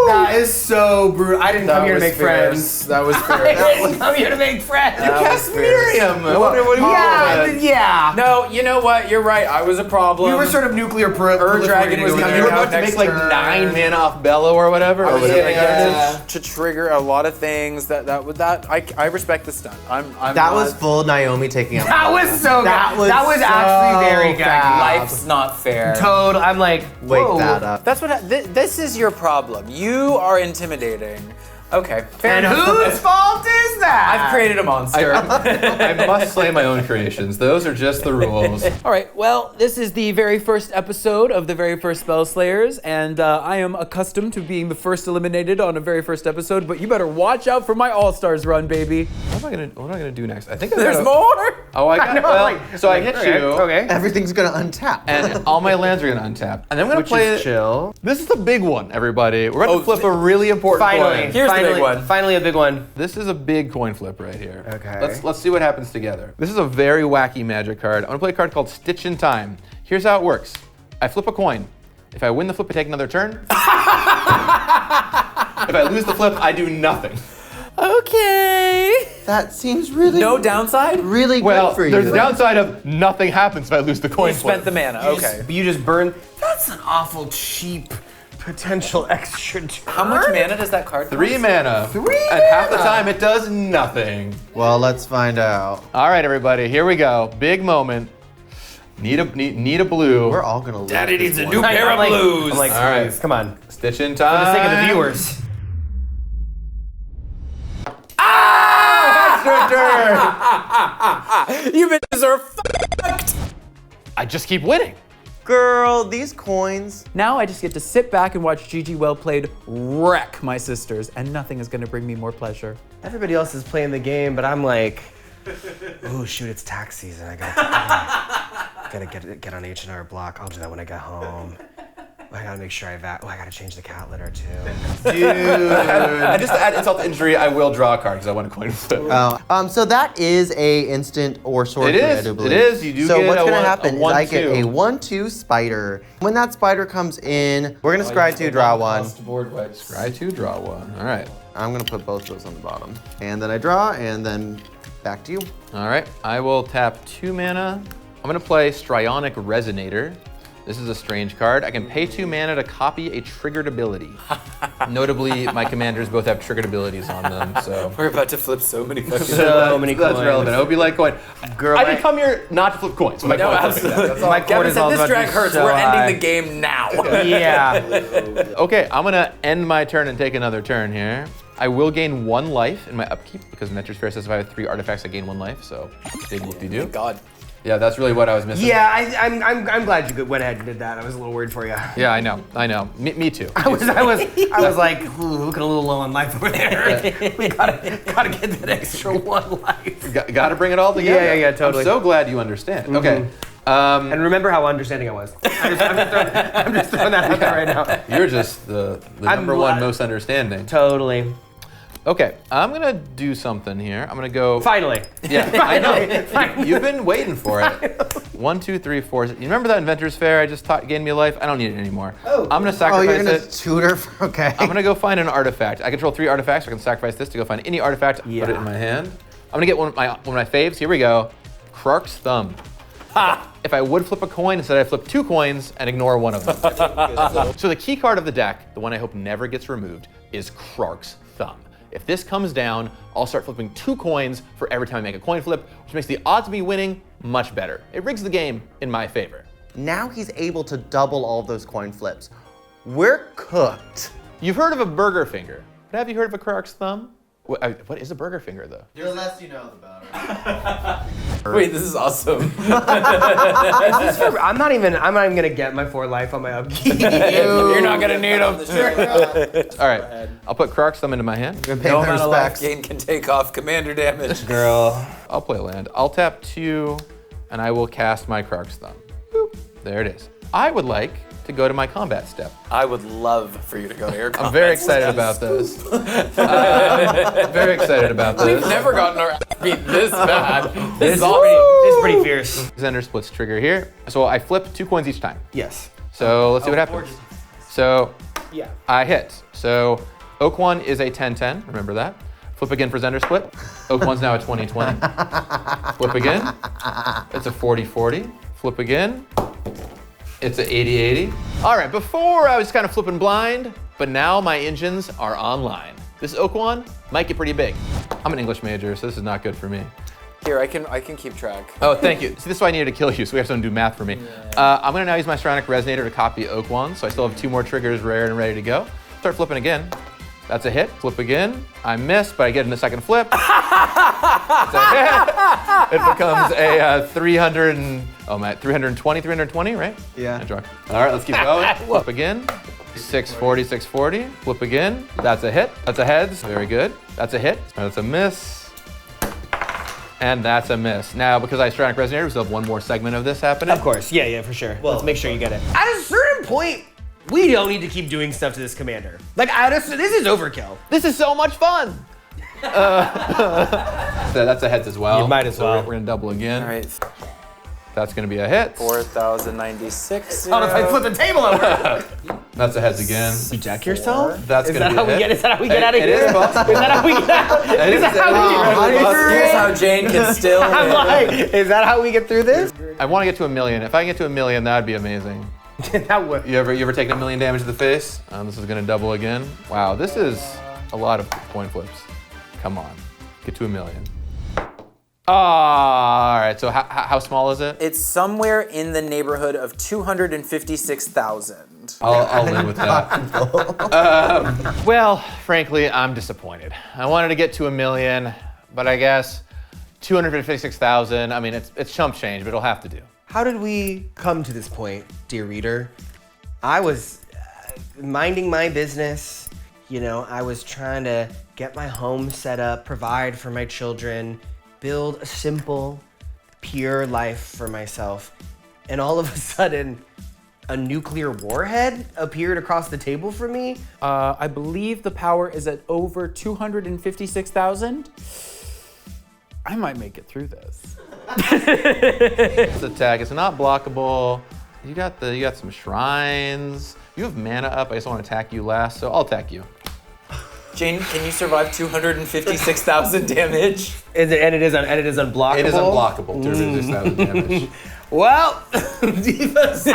Speaker 3: That is so brutal. I didn't come here to make friends.
Speaker 1: That was fair.
Speaker 3: I didn't come here to make friends.
Speaker 4: Cast Miriam. What do you
Speaker 3: Yeah.
Speaker 1: No, you know what? You're right. I was a problem.
Speaker 3: We were sort of nuclear
Speaker 1: Dragon was coming
Speaker 4: You were
Speaker 1: out
Speaker 4: about to
Speaker 1: next
Speaker 4: make like
Speaker 1: turn.
Speaker 4: 9 mana off Bellow or whatever.
Speaker 1: I
Speaker 4: or
Speaker 1: was
Speaker 4: whatever.
Speaker 1: getting to trigger a lot of things. I respect the stunt. I'm
Speaker 2: That
Speaker 1: not-
Speaker 2: was full Naomi taking out.
Speaker 3: That was so good.
Speaker 2: That was
Speaker 3: actually
Speaker 2: so
Speaker 3: very good.
Speaker 2: fast.
Speaker 1: Life's not fair.
Speaker 3: Total. I'm like,
Speaker 2: Wake
Speaker 3: whoa.
Speaker 2: that up.
Speaker 1: That's what. This is your problem. You are intimidating. Okay, fair
Speaker 3: And
Speaker 1: enough.
Speaker 3: whose fault is that?
Speaker 1: I've created a monster.
Speaker 4: I must slay my own creations. Those are just the rules.
Speaker 1: All right, well, this is the very first episode of the very first Spell Slayers, and I am accustomed to being the first eliminated on a very first episode, but you better watch out for my All-Stars run, baby.
Speaker 4: What am I gonna do next? I think
Speaker 1: There's more?
Speaker 4: Oh, I got.
Speaker 3: know,
Speaker 4: Well,
Speaker 3: like-
Speaker 4: so I hit you.
Speaker 3: Okay.
Speaker 2: Everything's gonna untap.
Speaker 4: And all my lands are gonna untap. And then I'm gonna
Speaker 3: Which
Speaker 4: play.
Speaker 3: is chill.
Speaker 4: This is the big one, everybody. We're about to flip a really important
Speaker 3: Finally.
Speaker 4: coin.
Speaker 1: Here's the big one.
Speaker 3: Finally a big one.
Speaker 4: This is a big coin flip right here.
Speaker 3: Okay.
Speaker 4: Let's see what happens together. This is a very wacky Magic card. I'm gonna play a card called Stitch in Time. Here's how it works. I flip a coin. If I win the flip, I take another turn. If I lose the flip, I do nothing.
Speaker 1: Okay.
Speaker 2: That seems really
Speaker 1: No downside?
Speaker 2: really
Speaker 4: Well,
Speaker 2: good for you.
Speaker 4: there's a downside of nothing happens if I lose the coin
Speaker 1: You
Speaker 4: flip.
Speaker 1: spent the mana, okay.
Speaker 3: You just burn. That's an awful cheap potential extra turn.
Speaker 1: How much mana does that card cost?
Speaker 4: 3 mana.
Speaker 3: 3
Speaker 4: And half the
Speaker 3: mana.
Speaker 4: time it does nothing.
Speaker 2: Well, let's find out.
Speaker 4: All right, everybody, here we go. Big moment. Need a blue.
Speaker 2: We're all gonna lose.
Speaker 1: Daddy
Speaker 2: this
Speaker 1: needs a
Speaker 2: one.
Speaker 1: new pair of blues.
Speaker 3: I'm like,
Speaker 4: All right.
Speaker 3: please, come on.
Speaker 4: Stitch in
Speaker 3: For
Speaker 4: time.
Speaker 3: the sake of the viewers.
Speaker 1: You bitches are fucked.
Speaker 4: I just keep winning.
Speaker 2: Girl, these coins.
Speaker 1: Now I just get to sit back and watch Gigi Well Played wreck my sisters, and nothing is gonna bring me more pleasure.
Speaker 3: Everybody else is playing the game, but I'm like, oh shoot, it's tax season. I gotta get on H&R Block. I'll do that when I get home. I gotta make sure I gotta change the cat litter too.
Speaker 4: And just to add insult to injury, I will draw a card because I want a coin flip.
Speaker 2: So that is a instant or sorcery,
Speaker 4: It is,
Speaker 2: I do believe.
Speaker 4: it is. You do
Speaker 2: so
Speaker 4: get
Speaker 2: what's
Speaker 4: a
Speaker 2: gonna
Speaker 4: one-
Speaker 2: happen
Speaker 4: a
Speaker 2: is I get
Speaker 4: 1/2.
Speaker 2: a 1/2 spider. When that spider comes in, we're gonna scry 2, draw 1.
Speaker 4: Scry 2, draw 1. All right.
Speaker 2: I'm gonna put both those on the bottom. And then I draw, and then back to you.
Speaker 4: All right. I will tap 2 mana. I'm going to play Strionic Resonator. This is a strange card. I can pay 2 mana to copy a triggered ability. Notably, my commanders both have triggered abilities on them, so.
Speaker 1: We're about to flip so many fucking
Speaker 3: So many
Speaker 4: That's
Speaker 3: coins.
Speaker 4: relevant. I hope you like coin.
Speaker 3: Girl,
Speaker 4: I didn't come here not to flip coins. My
Speaker 1: No,
Speaker 4: coin flipping.
Speaker 1: absolutely.
Speaker 4: That's all.
Speaker 3: My
Speaker 1: Gavin said
Speaker 3: cortisol's
Speaker 1: this
Speaker 3: about to
Speaker 1: drag
Speaker 3: be
Speaker 1: hurts.
Speaker 3: so
Speaker 1: We're
Speaker 3: high.
Speaker 1: ending the game now.
Speaker 3: Yeah.
Speaker 4: Okay, I'm gonna end my turn and take another turn here. I will gain 1 life in my upkeep because Nature's Fair says if I have 3 artifacts, I gain 1 life, so big whoop-de-doo.
Speaker 1: God.
Speaker 4: Yeah, that's really what I was missing.
Speaker 3: Yeah, I'm glad you went ahead and did that. I was a little worried for you.
Speaker 4: Yeah, I know. Me too.
Speaker 3: I was like, looking a little low on life over there. We gotta get that extra one life.
Speaker 4: Got to bring it all together.
Speaker 3: Yeah, totally.
Speaker 4: I'm so glad you understand. Okay.
Speaker 3: And remember how understanding I was. I'm just throwing that out there right now.
Speaker 4: You're just the number one most understanding.
Speaker 3: Totally.
Speaker 4: Okay, I'm gonna do something here. I'm gonna go.
Speaker 3: Finally.
Speaker 4: Yeah, I know. You've been waiting for it. 1, 2, 3, 4. You remember that Inventors Fair I just gained me a life? I don't need it anymore. I'm gonna sacrifice
Speaker 2: you're gonna
Speaker 4: it.
Speaker 2: tutor? Okay.
Speaker 4: I'm gonna go find an artifact. I control 3 artifacts. So I can sacrifice this to go find any artifact.
Speaker 3: Yeah.
Speaker 4: Put it in my hand. I'm gonna get one of my faves. Here we go. Krark's Thumb. Ha! If I would flip a coin, instead I flip 2 coins and ignore one of them. So the key card of the deck, the one I hope never gets removed, is Krark's Thumb. If this comes down, I'll start flipping 2 coins for every time I make a coin flip, which makes the odds of me winning much better. It rigs the game in my favor.
Speaker 2: Now he's able to double all of those coin flips. We're cooked.
Speaker 4: You've heard of a burger finger, but have you heard of a Krark's Thumb? What is a burger finger, though?
Speaker 2: The less you know, the better.
Speaker 1: Wait, this is awesome.
Speaker 3: I'm not even gonna get my 4 life on my upkeep.
Speaker 1: You're not gonna need them.
Speaker 4: All right, I'll put Krark's Thumb into my hand.
Speaker 2: Pay
Speaker 1: No
Speaker 2: my
Speaker 1: amount of life
Speaker 2: respects.
Speaker 1: gain can take off commander damage.
Speaker 3: Girl.
Speaker 4: I'll play a land. I'll tap 2, and I will cast my Krark's Thumb. Boop. There it is. I would like to go to my combat step.
Speaker 1: I would love for you to go to your
Speaker 4: I'm very excited about this. Very excited about
Speaker 1: We've
Speaker 4: this.
Speaker 1: never gotten our beat this bad.
Speaker 3: This is pretty fierce.
Speaker 4: Zender splits trigger here. So I flip 2 coins each time.
Speaker 3: Yes.
Speaker 4: So let's see what happens. So
Speaker 3: Yeah.
Speaker 4: I hit. So Oak 1 is a 10-10, remember that. Flip again for Zender split. Oak 1's now a 20-20. Flip again. It's a 40-40. Flip again. It's a 80-80. All right, before I was kind of flipping blind, but now my engines are online. This Oak 1 might get pretty big. I'm an English major, so this is not good for me.
Speaker 1: Here, I can keep track.
Speaker 4: Oh, thank you. See, this is why I needed to kill you, so we have someone do math for me. I'm gonna now use my Psionic Resonator to copy Oak 1, so I still have 2 more triggers rare and ready to go. Start flipping again. That's a hit. Flip again. I miss, but I get in the second flip. It's a hit. It becomes a 320, right?
Speaker 2: Yeah.
Speaker 4: I draw. All right, let's keep going. Flip again. 640, 640. Flip again. That's a hit. That's a heads. Very good. That's a hit. That's a miss. And that's a miss. Now, because I Psionic Resonator, we still have 1 more segment of this happening.
Speaker 3: Of course. Yeah, for sure. Let's make sure you get it. At a certain point, we don't need to keep doing stuff to this commander. Like, this is overkill.
Speaker 4: This is so much fun. That's a heads as well.
Speaker 3: You might as well.
Speaker 4: So we're gonna double again.
Speaker 1: All right,
Speaker 4: That's gonna be a hit.
Speaker 1: 4,096.
Speaker 3: Oh, if I flip the table over.
Speaker 4: That's a heads again.
Speaker 3: You jack yourself?
Speaker 4: That's
Speaker 3: Is
Speaker 4: gonna
Speaker 3: that
Speaker 4: be
Speaker 3: how
Speaker 4: a
Speaker 3: we
Speaker 4: hit.
Speaker 3: get? Is that how we get out of
Speaker 4: It
Speaker 3: here?
Speaker 4: is possible.
Speaker 3: Is that how we get out? Is that how we
Speaker 1: Here's how Jane can still
Speaker 3: I'm
Speaker 1: win.
Speaker 3: like, is that how we get through this?
Speaker 4: I want to get to 1 million. If I can get to 1 million, that'd be amazing.
Speaker 3: That would.
Speaker 4: You ever taken 1 million damage to the face? This is gonna double again. Wow, this is a lot of coin flips. Come on, get to 1 million. All right, so how small is it?
Speaker 1: It's somewhere in the neighborhood of 256,000.
Speaker 4: I'll live with that. Well, frankly, I'm disappointed. I wanted to get to 1 million, but I guess 256,000. I mean, it's chump change, but it'll have to do.
Speaker 3: How did we come to this point, dear reader? I was minding my business. You know, I was trying to get my home set up, provide for my children, build a simple, pure life for myself. And all of a sudden, a nuclear warhead appeared across the table for me.
Speaker 1: I believe the power is at over 256,000. I might make it through this.
Speaker 4: This attack, it's not blockable. You got some shrines. You have mana up. I just want to attack you last, so I'll attack you.
Speaker 1: Jane, can you survive 256,000 damage?
Speaker 3: And it is unblockable.
Speaker 4: It is unblockable. 256,000 damage.
Speaker 3: Well, Divas.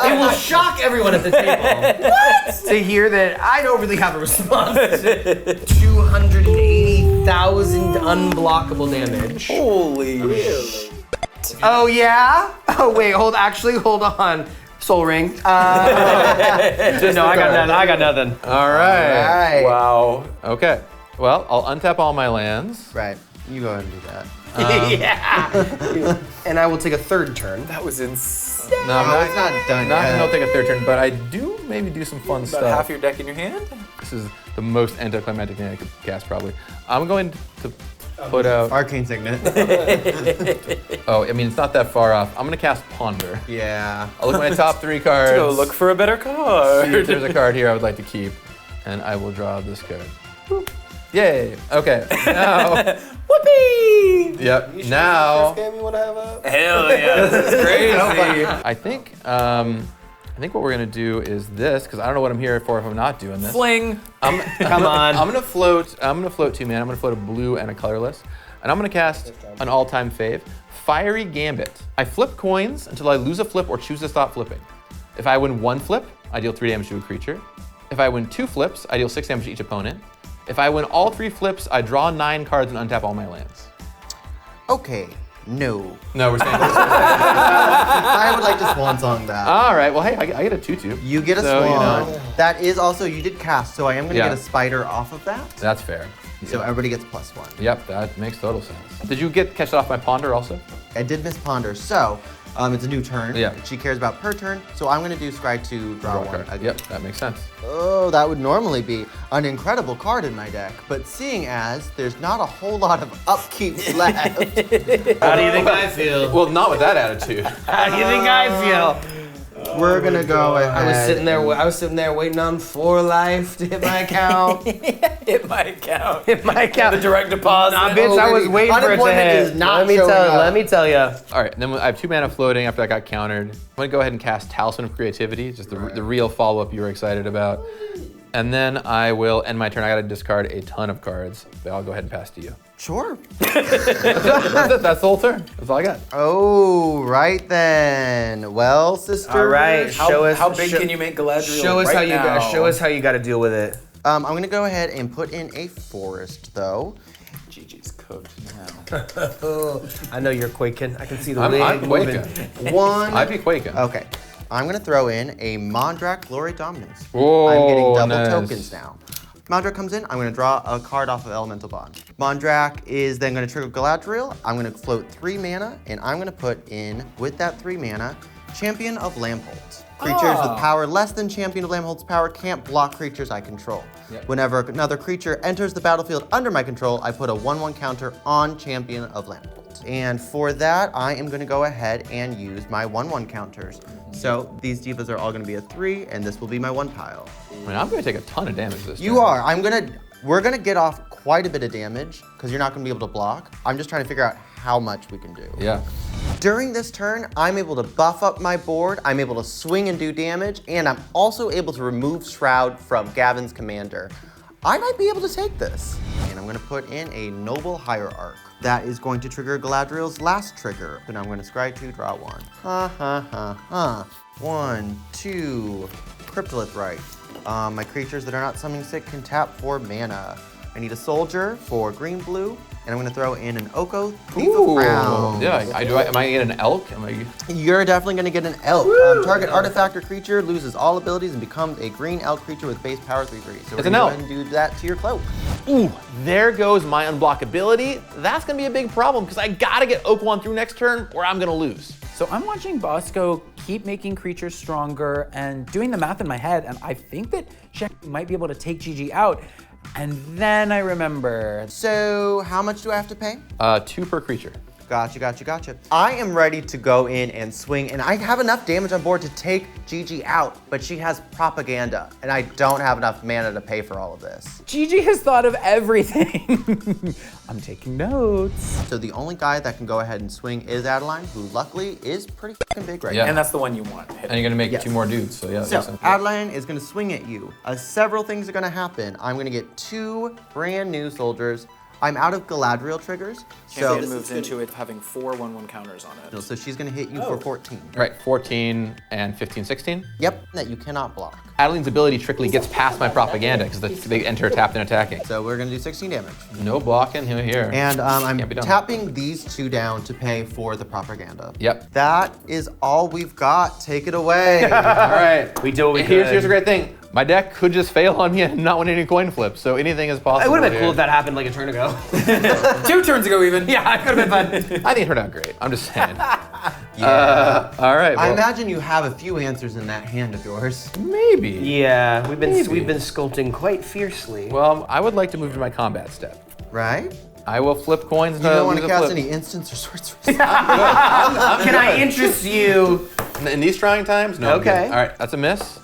Speaker 3: It will shock everyone at the table. What? To hear that I don't really have a response to 280,000 unblockable damage.
Speaker 1: Holy
Speaker 3: Oh yeah? Oh wait, hold on. Soul Ring. No, I got nothing.
Speaker 4: All right.
Speaker 2: Right.
Speaker 1: Wow.
Speaker 4: Okay. Well, I'll untap all my lands.
Speaker 2: Right. You go ahead and do that.
Speaker 3: Yeah. And I will take a third turn.
Speaker 5: That was insane.
Speaker 4: No,
Speaker 2: it's not done
Speaker 4: Not
Speaker 2: yet.
Speaker 4: gonna take a third turn, but I do maybe do some fun
Speaker 5: About
Speaker 4: stuff.
Speaker 5: half your deck in your hand?
Speaker 4: This is the most anticlimactic thing I could cast probably. I'm going to put out.
Speaker 2: Arcane Signet.
Speaker 4: Oh, I mean it's not that far off. I'm gonna cast Ponder.
Speaker 2: Yeah.
Speaker 4: I'll look at my top 3 cards.
Speaker 5: Go look for a better
Speaker 4: See
Speaker 5: card.
Speaker 4: if there's a card here I would like to keep, and I will draw this card. Boop. Yay! Okay. Now.
Speaker 5: Whoopee!
Speaker 4: Yep. Now.
Speaker 3: Game you want to have up?
Speaker 5: Hell yeah, this is crazy.
Speaker 4: I think what we're gonna do is this because I don't know what I'm here for if I'm not doing this.
Speaker 5: Fling.
Speaker 3: Come on.
Speaker 4: I'm gonna float 2 mana. I'm gonna float a blue and a colorless, and I'm gonna cast an all-time fave, Fiery Gambit. I flip coins until I lose a flip or choose to stop flipping. If I win 1 flip, I deal 3 damage to a creature. If I win 2 flips, I deal 6 damage to each opponent. If I win all 3 flips, I draw 9 cards and untap all my lands.
Speaker 2: Okay. No.
Speaker 4: No, we're saying.
Speaker 2: I would like to swan song that.
Speaker 4: All right. Well, hey, I get a 2/2.
Speaker 2: You get a
Speaker 4: So, you
Speaker 2: swan.
Speaker 4: know.
Speaker 2: That is also, you did cast, so I am going to
Speaker 4: Yeah.
Speaker 2: get a spider off of that.
Speaker 4: That's fair.
Speaker 2: So everybody gets +1.
Speaker 4: Yep, that makes total sense. Did you catch off my Ponder also?
Speaker 2: I did miss Ponder, so it's a new turn.
Speaker 4: Yeah.
Speaker 2: She cares about per turn, so I'm going to do Scry 2, draw 1.
Speaker 4: card. Yep, that makes sense.
Speaker 2: Oh, that would normally be an incredible card in my deck, but seeing as there's not a whole lot of upkeep left.
Speaker 3: How do you think I feel?
Speaker 4: Well, not with that attitude.
Speaker 3: How do you think I feel?
Speaker 2: We're gonna go ahead.
Speaker 3: I was sitting there waiting on 4 life to hit my account.
Speaker 5: Hit my account.
Speaker 3: Hit my account.
Speaker 5: The direct deposit.
Speaker 3: Nah, bitch, I was waiting for it to
Speaker 2: Unemployment
Speaker 3: hit.
Speaker 2: is not
Speaker 3: Let me
Speaker 2: showing up.
Speaker 3: Let me tell you.
Speaker 4: All right, and then I have 2 mana floating after I got countered. I'm gonna go ahead and cast Talisman of Creativity, just the real follow-up you were excited about. And then I will end my turn. I gotta discard a ton of cards, but I'll go ahead and pass to you.
Speaker 2: Sure.
Speaker 4: That's it, that's the whole turn. That's all I got.
Speaker 2: Oh, right then. Well, sister.
Speaker 3: All right, show us.
Speaker 5: How big can you make Galadriel
Speaker 3: Show us
Speaker 5: right
Speaker 3: how you
Speaker 5: now?
Speaker 3: got. Show us how you got to deal with it.
Speaker 2: I'm gonna go ahead and put in a forest, though.
Speaker 5: Gigi's cooked now.
Speaker 3: I know you're quaking. I can see the
Speaker 4: I'm
Speaker 3: wig
Speaker 4: quaking.
Speaker 3: moving.
Speaker 2: One.
Speaker 4: I'd be quaking.
Speaker 2: Okay. I'm gonna throw in a Mondrak Glory Dominance.
Speaker 4: Whoa,
Speaker 2: I'm getting double
Speaker 4: nice.
Speaker 2: tokens now. Mondrak comes in, I'm gonna draw a card off of Elemental Bond. Mondrak is then gonna trigger Galadriel. I'm gonna float 3 mana, and I'm gonna put in, with that 3 mana, Champion of Lamphold. Creatures with power less than Champion of Lamphold's power can't block creatures I control.
Speaker 4: Yep.
Speaker 2: Whenever another creature enters the battlefield under my control, I put a 1/1 counter on Champion of Lamphold. And for that, I am gonna go ahead and use my 1/1 counters. So these divas are all gonna be a 3, and this will be my 1 pile.
Speaker 4: I mean, I'm gonna take a ton of damage this
Speaker 2: You
Speaker 4: turn.
Speaker 2: are. We're gonna get off quite a bit of damage because you're not gonna be able to block. I'm just trying to figure out how much we can do.
Speaker 4: Yeah.
Speaker 2: During this turn, I'm able to buff up my board, I'm able to swing and do damage, and I'm also able to remove Shroud from Gavin's commander. I might be able to take this. And I'm gonna put in a Noble Hierarch. That is going to trigger Galadriel's last trigger. Then I'm gonna scry 2, draw 1. Ha ha ha ha. 1, 2, Cryptolith Rite. My creatures that are not summoning sick can tap for mana. I need a soldier for green blue, and I'm gonna throw in an Oko Thief of Round.
Speaker 4: Yeah, am I getting an elk?
Speaker 2: You're definitely gonna get an elk. Target artifact or creature loses all abilities and becomes a green elk creature with base power 3/3. So we're
Speaker 4: It's an
Speaker 2: gonna go
Speaker 4: elk.
Speaker 2: ahead and do that to your cloak.
Speaker 4: Ooh, there goes my unblockability. That's gonna be a big problem because I gotta get Oak 1 through next turn or I'm gonna lose.
Speaker 1: So I'm watching Bosco keep making creatures stronger and doing the math in my head, and I think that she might be able to take Gigi out. And then I remember.
Speaker 2: So how much do I have to pay?
Speaker 4: 2 per creature.
Speaker 2: Gotcha. I am ready to go in and swing, and I have enough damage on board to take Gigi out, but she has propaganda, and I don't have enough mana to pay for all of this.
Speaker 1: Gigi has thought of everything. I'm taking notes.
Speaker 2: So the only guy that can go ahead and swing is Adeline, who luckily is pretty fucking big right
Speaker 4: Yeah.
Speaker 2: now.
Speaker 5: And that's the one you want.
Speaker 4: And you're gonna make
Speaker 2: Yes.
Speaker 4: 2 more dudes, so yeah. that
Speaker 2: So,
Speaker 4: makes sense.
Speaker 2: Adeline is gonna swing at you. Several things are gonna happen. I'm gonna get 2 brand new soldiers. I'm out of Galadriel triggers.
Speaker 5: Champion moves into it having 4 1/1 counters on it.
Speaker 2: So she's gonna hit you for 14.
Speaker 4: Right, 14 and 15, 16.
Speaker 2: Yep, that you cannot block.
Speaker 4: Adeline's ability trickley gets past my propaganda because they enter tapped and attacking.
Speaker 2: So we're gonna do 16 damage.
Speaker 4: No blocking here.
Speaker 2: And I'm
Speaker 4: Can't be done.
Speaker 2: tapping these 2 down to pay for the propaganda.
Speaker 4: Yep.
Speaker 2: That is all we've got. Take it away.
Speaker 4: All right.
Speaker 3: We do what we
Speaker 4: Here's
Speaker 3: could.
Speaker 4: a great thing. My deck could just fail on me and not win any coin flips, so anything is possible.
Speaker 3: It would have been
Speaker 4: here.
Speaker 3: cool if that happened like a turn ago.
Speaker 5: 2 turns ago even.
Speaker 3: Yeah, it could have been fun.
Speaker 4: I think it turned out great. I'm just saying.
Speaker 2: Yeah.
Speaker 4: All right.
Speaker 2: I
Speaker 4: Well,
Speaker 2: imagine you have a few answers in that hand of yours.
Speaker 4: maybe.
Speaker 3: Yeah, we've been
Speaker 4: Maybe.
Speaker 3: sculpting quite fiercely.
Speaker 4: Well, I would like to move to my combat step.
Speaker 2: Right?
Speaker 4: I will flip coins.
Speaker 2: You don't want to
Speaker 4: lose a
Speaker 2: cast
Speaker 4: flip.
Speaker 2: any instants or sorts.
Speaker 3: Can I interest you?
Speaker 4: In these trying times? No. I'm
Speaker 3: Okay.
Speaker 4: good. All right, that's a miss.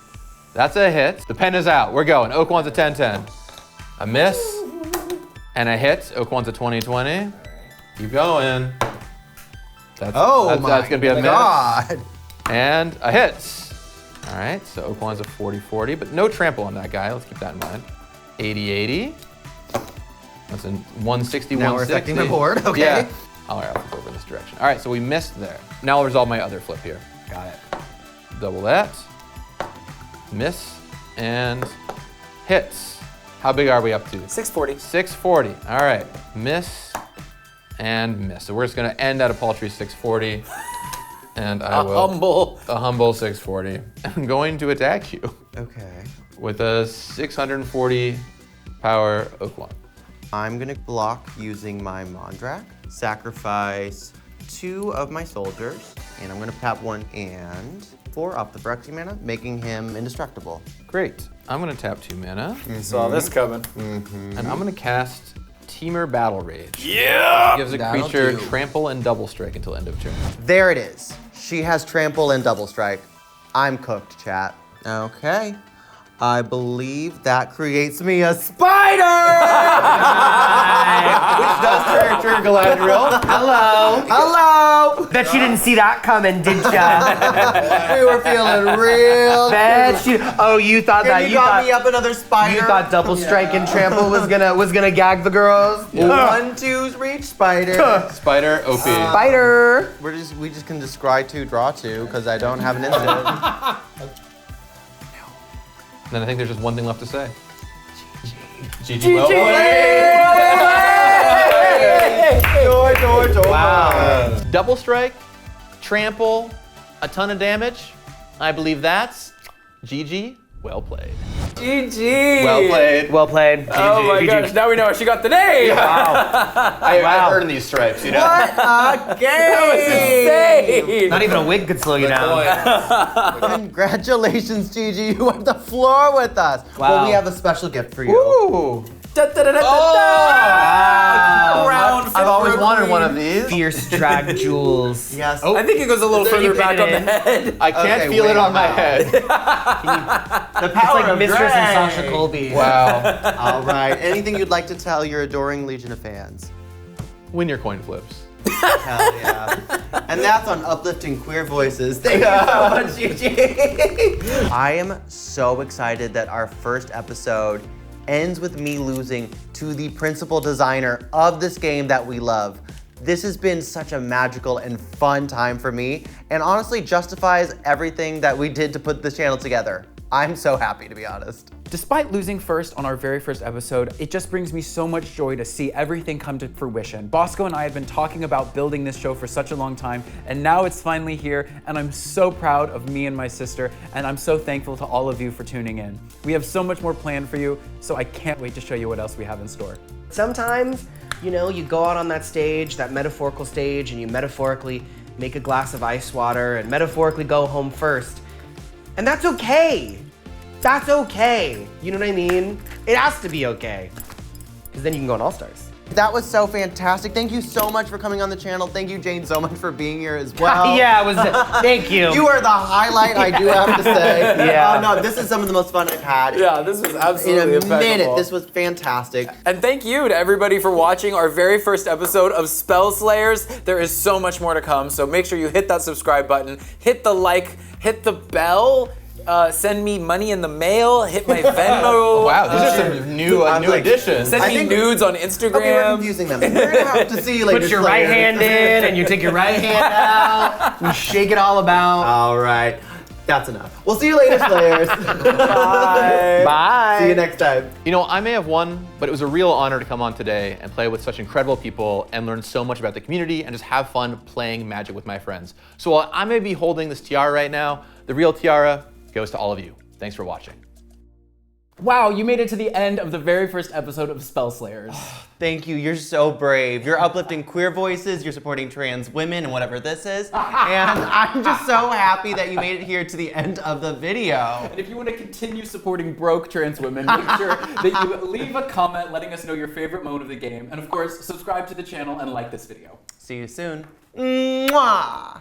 Speaker 4: That's a hit. The pen is out. We're going. Oak one's a 10-10. A miss and a hit. Oak one's a 20-20. Keep going. That's gonna be a miss.
Speaker 2: God.
Speaker 4: And a hit. All right, so Oak one's a 40-40, but no trample on that guy. Let's keep that in mind. 80-80. That's a 160,
Speaker 2: Now
Speaker 4: 160.
Speaker 2: we're affecting the board, okay.
Speaker 4: Yeah. All right, I'll flip over in this direction. All right, so we missed there. Now I'll resolve my other flip here.
Speaker 3: Got it.
Speaker 4: Double that. Miss and hits. How big are we up to?
Speaker 5: 640.
Speaker 4: 640. All right. Miss and miss. So we're just gonna end at a paltry 640. And I will. A humble 640. I'm going to attack you
Speaker 2: Okay.
Speaker 4: with a 640 power Oak one.
Speaker 2: I'm gonna block using my Mondrak, sacrifice 2 of my soldiers, and I'm gonna tap 1 and 4 off the Phyrexian mana, making him indestructible.
Speaker 4: Great. I'm gonna tap 2 mana,
Speaker 5: Saw this coming.
Speaker 4: and I'm gonna cast Teamer Battle Rage.
Speaker 5: Yeah!
Speaker 4: Gives a
Speaker 2: That'll
Speaker 4: creature
Speaker 2: do.
Speaker 4: trample and double strike until end of turn.
Speaker 2: There it is. She has trample and double strike. I'm cooked, chat. Okay. I believe that creates me a spider!
Speaker 4: Which does trigger Galadriel.
Speaker 3: Hello.
Speaker 2: Hello!
Speaker 3: Bet you didn't see that coming, did ya?
Speaker 2: We were feeling real
Speaker 3: Bet you. Oh, you thought that.
Speaker 2: And you got me up another spider.
Speaker 3: You thought double strike and trample was gonna gag the girls.
Speaker 2: 1, 2's reach spider.
Speaker 4: Spider, OP.
Speaker 3: Spider.
Speaker 2: We just can just scry 2, draw 2, because I don't have an instant.
Speaker 4: Then I think there's just one thing left to say. Gigi. Well played.
Speaker 3: Wow.
Speaker 4: Double strike, trample, a ton of damage. I believe that's Gigi. Well played.
Speaker 5: GG!
Speaker 4: Well played.
Speaker 3: Well played.
Speaker 5: Oh my
Speaker 3: GG.
Speaker 5: gosh, now we know how she got the name!
Speaker 4: I earned these stripes, you know.
Speaker 2: What a game!
Speaker 5: Insane!
Speaker 3: Not even a wig could slow you down.
Speaker 2: Congratulations, Gigi. You have the floor with us.
Speaker 3: Wow.
Speaker 2: Well, we have a special gift for you.
Speaker 4: Ooh.
Speaker 5: Da, da, da, da, da,
Speaker 3: Wow.
Speaker 5: Crown
Speaker 4: I've always
Speaker 5: for
Speaker 4: wanted
Speaker 5: queen.
Speaker 4: one of these.
Speaker 3: Fierce drag jewels.
Speaker 2: Yes.
Speaker 5: I think it goes a little
Speaker 3: there
Speaker 5: further
Speaker 3: you
Speaker 5: back
Speaker 3: pin
Speaker 5: on
Speaker 3: it
Speaker 5: the
Speaker 3: in?
Speaker 5: head.
Speaker 4: I can't
Speaker 2: Okay,
Speaker 4: feel it
Speaker 2: wait,
Speaker 4: on my
Speaker 2: wow.
Speaker 4: head.
Speaker 2: The
Speaker 3: It's
Speaker 2: power
Speaker 3: like
Speaker 2: of
Speaker 3: Mistress and
Speaker 2: drag.
Speaker 3: Sasha Colby.
Speaker 4: Wow.
Speaker 2: All right. Anything you'd like to tell your adoring legion of fans?
Speaker 4: Win your coin flips.
Speaker 2: Hell yeah. And that's on Uplifting Queer Voices. Thank you so much, Gigi. I am so excited that our first episode ends with me losing to the principal designer of this game that we love. This has been such a magical and fun time for me, and honestly justifies everything that we did to put this channel together. I'm so happy, to be honest.
Speaker 1: Despite losing first on our very first episode, it just brings me so much joy to see everything come to fruition. Bosco and I have been talking about building this show for such a long time, and now it's finally here, and I'm so proud of me and my sister, and I'm so thankful to all of you for tuning in. We have so much more planned for you, so I can't wait to show you what else we have in store.
Speaker 3: Sometimes, you know, you go out on that stage, that metaphorical stage, and you metaphorically make a glass of ice water and metaphorically go home first. And that's okay. That's okay. You know what I mean? It has to be okay. Because then you can go on All-Stars.
Speaker 2: That was so fantastic. Thank you so much for coming on the channel. Thank you, Jane, so much for being here as well.
Speaker 3: Yeah, it was. Thank you.
Speaker 2: You are the highlight, I do have to say.
Speaker 3: Yeah.
Speaker 2: No, this is some of the most fun I've had.
Speaker 5: Yeah, this was
Speaker 2: In
Speaker 5: absolutely
Speaker 2: a
Speaker 5: impeccable.
Speaker 2: minute, this was fantastic.
Speaker 5: And thank you to everybody for watching our very first episode of Spell Slayers. There is so much more to come, so make sure you hit that subscribe button, hit the like, hit the bell, send me money in the mail, hit my Venmo.
Speaker 4: Wow, these are some new additions.
Speaker 5: Send
Speaker 2: I
Speaker 5: me
Speaker 2: think-
Speaker 5: nudes on Instagram.
Speaker 2: Okay, we're confusing them. We're gonna have to see you later.
Speaker 3: Put your right hand in and you take your right hand out. You shake it all about.
Speaker 2: All right, that's enough. We'll see you later, Slayers. Bye.
Speaker 3: Bye.
Speaker 2: See you next time.
Speaker 4: You know, I may have won, but it was a real honor to come on today and play with such incredible people and learn so much about the community and just have fun playing Magic with my friends. So while I may be holding this tiara right now, the real tiara goes to all of you. Thanks for watching.
Speaker 1: Wow, you made it to the end of the very first episode of Spell Slayers.
Speaker 2: Thank you, you're so brave. You're uplifting queer voices, you're supporting trans women and whatever this is. And I'm just so happy that you made it here to the end of the video.
Speaker 1: And if you want to continue supporting broke trans women, make sure that you leave a comment letting us know your favorite mode of the game. And of course, subscribe to the channel and like this video.
Speaker 2: See you soon. Mwah!